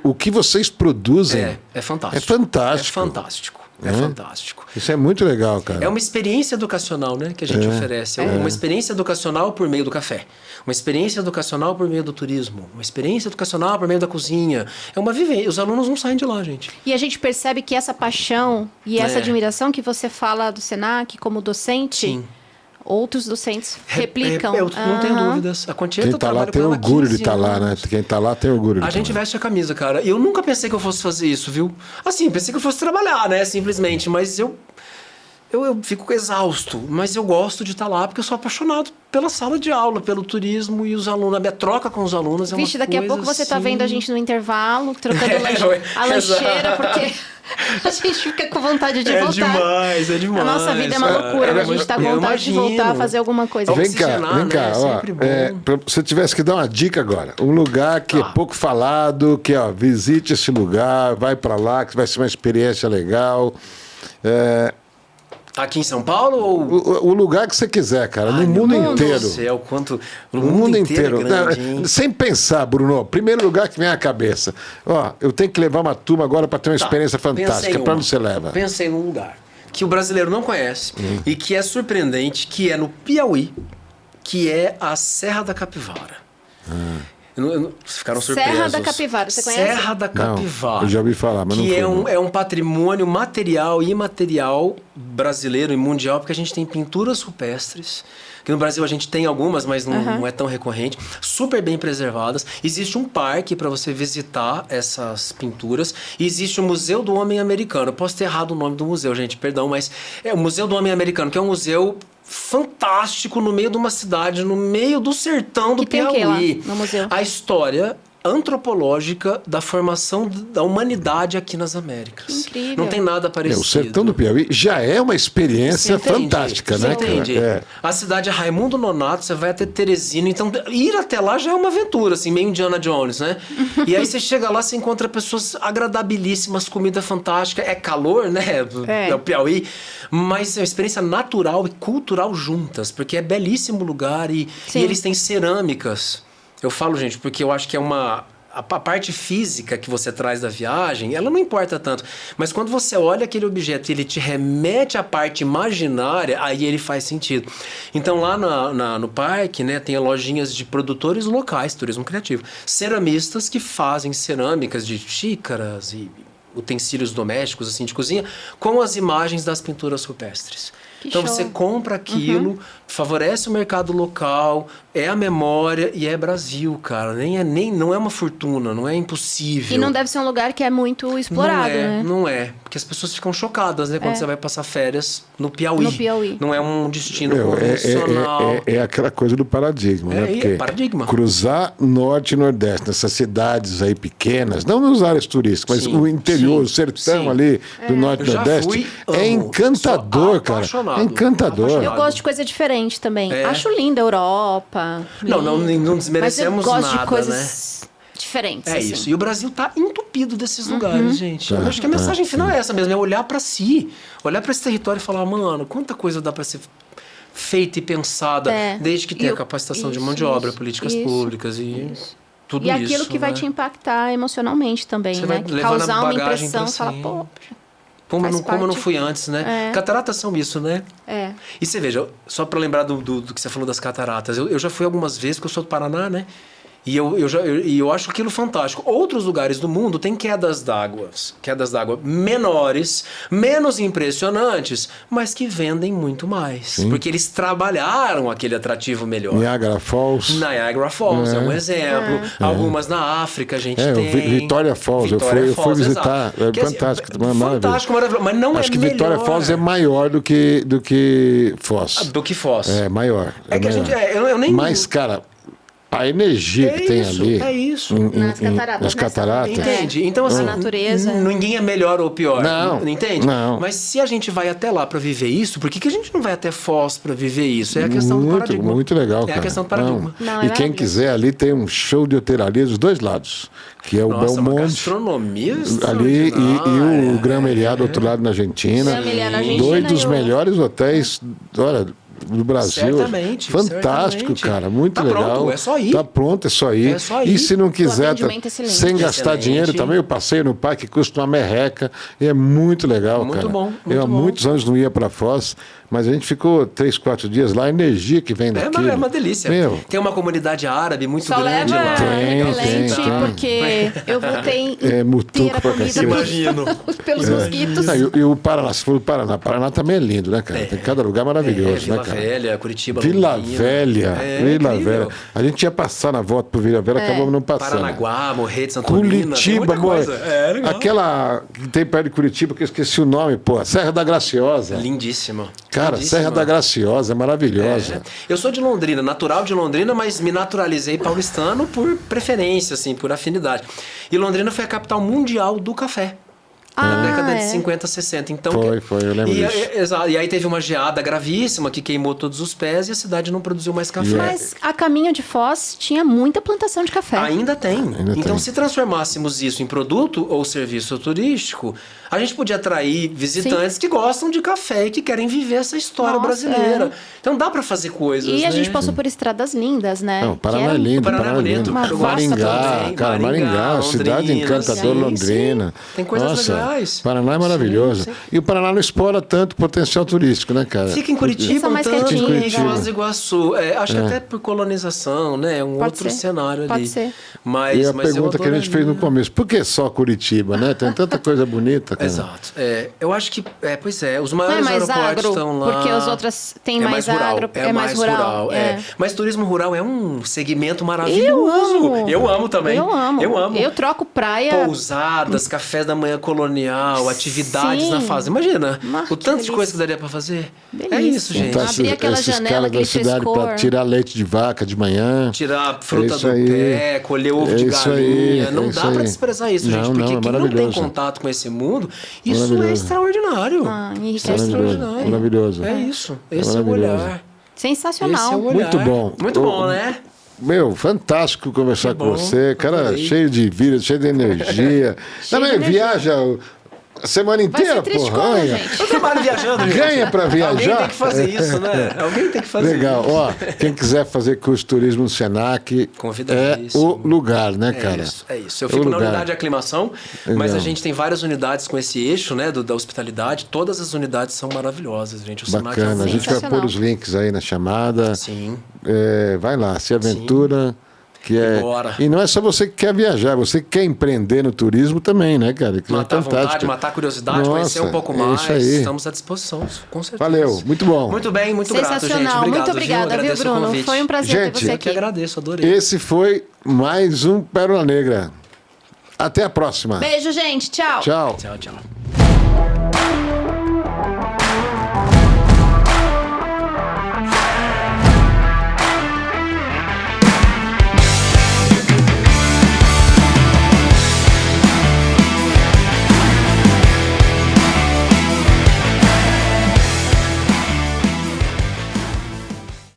o que vocês produzem é fantástico. É fantástico. É fantástico. É fantástico. Isso é muito legal, cara. É uma experiência educacional, né, que a gente oferece. É uma experiência educacional por meio do café. Uma experiência educacional por meio do turismo. Uma experiência educacional por meio da cozinha. É uma vivência. Os alunos não saem de lá, gente. E a gente percebe que essa paixão e essa admiração que você fala do Senac como docente... Sim. Outros docentes replicam. Eu não tenho dúvidas. A Concheta quem tá lá tem orgulho de estar lá, né? Quem tá lá tem orgulho de A gente veste a camisa, cara. Eu nunca pensei que eu fosse fazer isso, viu? Assim, pensei que eu fosse trabalhar, né? Simplesmente. Mas eu fico exausto. Mas eu gosto de estar lá porque eu sou apaixonado pela sala de aula, pelo turismo e os alunos. A minha troca com os alunos é uma coisa daqui a pouco você tá assim... vendo a gente no intervalo, trocando a lancheira, porque... A gente fica com vontade de voltar. Demais, é demais. A nossa vida é uma loucura, a gente tá com vontade de voltar a fazer alguma coisa. Vem cá, ó, se eu tivesse que dar uma dica agora, um lugar que é pouco falado, que ó, visite esse lugar, vai pra lá, que vai ser uma experiência legal. Aqui em São Paulo ou... O lugar que você quiser, cara, no mundo inteiro. Meu Deus do céu, no mundo inteiro. É grande, sem pensar, Bruno, primeiro lugar que vem à cabeça. Ó, eu tenho que levar uma turma agora para ter uma experiência fantástica. Para onde você leva? Pensei num lugar que o brasileiro não conhece e que é surpreendente, que é no Piauí, que é a Serra da Capivara. Ficaram surpresos. Serra da Capivara, você conhece? Serra da Capivara. Não, eu já ouvi falar, mas não foi. É um patrimônio material e imaterial brasileiro e mundial, porque a gente tem pinturas rupestres, que no Brasil a gente tem algumas, mas não é tão recorrente, super bem preservadas. Existe um parque para você visitar essas pinturas e existe o Museu do Homem Americano. Eu posso ter errado o nome do museu, gente, perdão, mas é o Museu do Homem Americano, que é um museu fantástico no meio de uma cidade, no meio do sertão do Piauí. Tem o quê lá no museu? A história antropológica da formação da humanidade aqui nas Américas. Incrível. Não tem nada parecido. O sertão do Piauí já é uma experiência fantástica, né? Você entende? A cidade é Raimundo Nonato, você vai até Teresina, então ir até lá já é uma aventura, assim, meio Indiana Jones, né? E aí você chega lá, você encontra pessoas agradabilíssimas, comida fantástica, é calor, né? É o Piauí, mas é uma experiência natural e cultural juntas, porque é belíssimo lugar e eles têm cerâmicas. Eu falo, gente, porque eu acho que a parte física que você traz da viagem, ela não importa tanto. Mas quando você olha aquele objeto e ele te remete à parte imaginária, aí ele faz sentido. Então lá no parque, né, tem lojinhas de produtores locais, turismo criativo. Ceramistas que fazem cerâmicas de xícaras e utensílios domésticos, assim, de cozinha, com as imagens das pinturas rupestres. Então você compra aquilo, favorece o mercado local, é a memória e é Brasil, cara. Não é uma fortuna, não é impossível. E não deve ser um lugar que é muito explorado, né? Não é. Porque as pessoas ficam chocadas, né? Quando você vai passar férias no Piauí. No Piauí. Não é um destino convencional. É aquela coisa do paradigma, né? Porque paradigma. Cruzar norte e nordeste, nessas cidades aí pequenas, não nas áreas turísticas, mas o interior, o sertão ali do norte e nordeste, é encantador, cara. É encantador. Eu gosto de coisa diferente também. Acho linda a Europa. Não desmerecemos nada, mas eu gosto de coisas diferentes. É isso. E o Brasil tá entupido desses lugares, gente. Eu acho que a mensagem final é essa mesmo. É olhar para si. Olhar para esse território e falar, mano, quanta coisa dá para ser feita e pensada desde que tenha capacitação de mão de obra, políticas públicas e tudo isso. E aquilo que vai te impactar emocionalmente também, você né? vai Causar uma impressão, falar, pô... Como eu não fui antes, né? Cataratas são isso, né? E você veja, só para lembrar do que você falou das cataratas, eu já fui algumas vezes, porque eu sou do Paraná, né? E eu acho aquilo fantástico. Outros lugares do mundo têm quedas d'água menores, menos impressionantes, mas que vendem muito mais. Sim. Porque eles trabalharam aquele atrativo melhor. Niagara Falls é um exemplo. Algumas na África a gente tem. Vitória Falls, eu fui visitar. É fantástico. Fantástico, maravilhoso. Mas não acho que Vitória Falls é maior do que Foz. Do que Foz. É maior. É que a gente... eu nem... Mas, cara... A energia que tem ali. É isso. Nas cataratas. Entende? Então, assim, a natureza. Ninguém é melhor ou pior. Não. Entende? Não. Mas se a gente vai até lá para viver isso, por que a gente não vai até Foz para viver isso? É a questão do paradigma. Muito legal, cara. É a questão do paradigma. E quem quiser, ali tem um show de hotelaria dos dois lados. Que é o Belmonte. Uma gastronomia ali e o Gran Meliá do outro lado na Argentina. Dois dos melhores hotéis. Olha. Do Brasil. Certamente. Fantástico, cara. Muito legal. Pronto, é só ir. Tá pronto, é só ir. E se não quiser, sem gastar dinheiro, também o passeio no parque custa uma merreca. E é muito legal, muito cara. Bom. Eu há muitos anos não ia para Foz, mas a gente ficou 3, 4 dias lá, a energia que vem daqui. É uma delícia. Tem uma comunidade árabe muito grande lá. Tem. Porque eu voltei mutuco pra cacete. Imagino. Pelos mosquitos. E o Paraná, se for o Paraná. Paraná também é lindo, né, cara? Tem cada lugar maravilhoso, né, cara? Vila Velha, Curitiba, Vila Velha. A gente ia passar na volta pro Vila Velha, acabamos não passando. Paranaguá, Morrer de Santorina. Curitiba, aquela que tem perto de Curitiba, que eu esqueci o nome, pô. Serra da Graciosa. Lindíssima. Cara, Serra da Graciosa, é maravilhosa. Eu sou de Londrina, natural de Londrina, mas me naturalizei paulistano por preferência, assim, por afinidade. E Londrina foi a capital mundial do café. Na década de 50, 60. Então, foi, eu lembro disso. Exato. E aí teve uma geada gravíssima que queimou todos os pés e a cidade não produziu mais café. Mas a caminho de Foz tinha muita plantação de café. Ainda tem. Então, tem. se transformássemos isso em produto ou serviço turístico, a gente podia atrair visitantes que gostam de café e que querem viver essa história brasileira. Então, dá para fazer coisas, E né? a gente passou por estradas lindas, né? Não, Paraná é lindo, Paraná é bonito. lindo. Eu Maringá, gosto cara, também. Maringá, cidade Londrina, encantadora, sim, Londrina. sim. Tem coisas legais. Paraná é maravilhoso. Sim. E o Paraná não explora tanto o potencial turístico, né, cara? Fica em Curitiba, mais tanto quietinho, em Foz do Iguaçu. Acho que até por colonização, né? Um Pode outro ser. cenário Pode ali. ser. Mas, E a mas pergunta que a gente fez no começo, por que só Curitiba, né? Tem tanta coisa bonita, cara. Exato. Eu acho que, pois é, os Não maiores é mais aeroportos agro, estão lá. porque as outras têm mais agro, é mais rural. Mas turismo rural é um segmento maravilhoso. Eu amo também. Eu amo. Eu amo. Eu troco praia. Pousadas, cafés da manhã colonial, atividades Sim. na fase. Imagina Nossa, o tanto que de coisa que daria pra fazer. Delícia. É isso, gente. Tá. Abrir aquela esses janela, caras aquele da cidade frescor. para tirar leite de vaca de manhã. Tirar fruta isso do aí. pé, colher ovo de Isso galinha. aí, Não isso dá pra aí. desprezar isso, Não, gente. não, Porque é quem não tem maravilhoso. contato com esse mundo, isso é Maravilhoso. extraordinário. Enriquece Isso é tudo. extraordinário. Maravilhoso. É isso. Esse é o maravilhoso. olhar. Sensacional. Esse é o olhar. Muito bom. Muito bom, né? Meu, fantástico conversar Que com bom, você. Cara, adorei. cheio de vida, cheio de energia. Também de energia. viaja a semana Vai inteira, ser triste porra. como, Olha. gente? Eu trabalho viajando, gente. Ganha pra viajar? Alguém tem que fazer isso, né? Alguém tem que fazer Legal. isso. Ó, quem quiser fazer curso de turismo no Senac, é Convidadíssimo. o lugar, né, cara? É isso. Eu É fico o na lugar. unidade de aclimação, Legal. mas a gente tem várias unidades com esse eixo, né, da hospitalidade. Todas as unidades são maravilhosas, gente. O Senac Bacana. é A gente vai sensacional. pôr os links aí na chamada. Sim. Vai lá, se aventura. Que é... Bora. E não é só você que quer viajar, você que quer empreender no turismo também, né, cara? Que Matar é a vontade, fantástico. matar a curiosidade, Nossa, conhecer um pouco é mais. isso aí. Estamos à disposição, com certeza. Valeu, muito bom. Muito bem, muito grato, gente. Sensacional. Obrigado, Muito obrigada, viu, Agradeço o Bruno? convite. Foi um prazer Gente, ter você Eu que aqui. agradeço, adorei. Esse foi mais um Pérola Negra. Até a próxima. Beijo, gente. Tchau. Tchau. Tchau, tchau.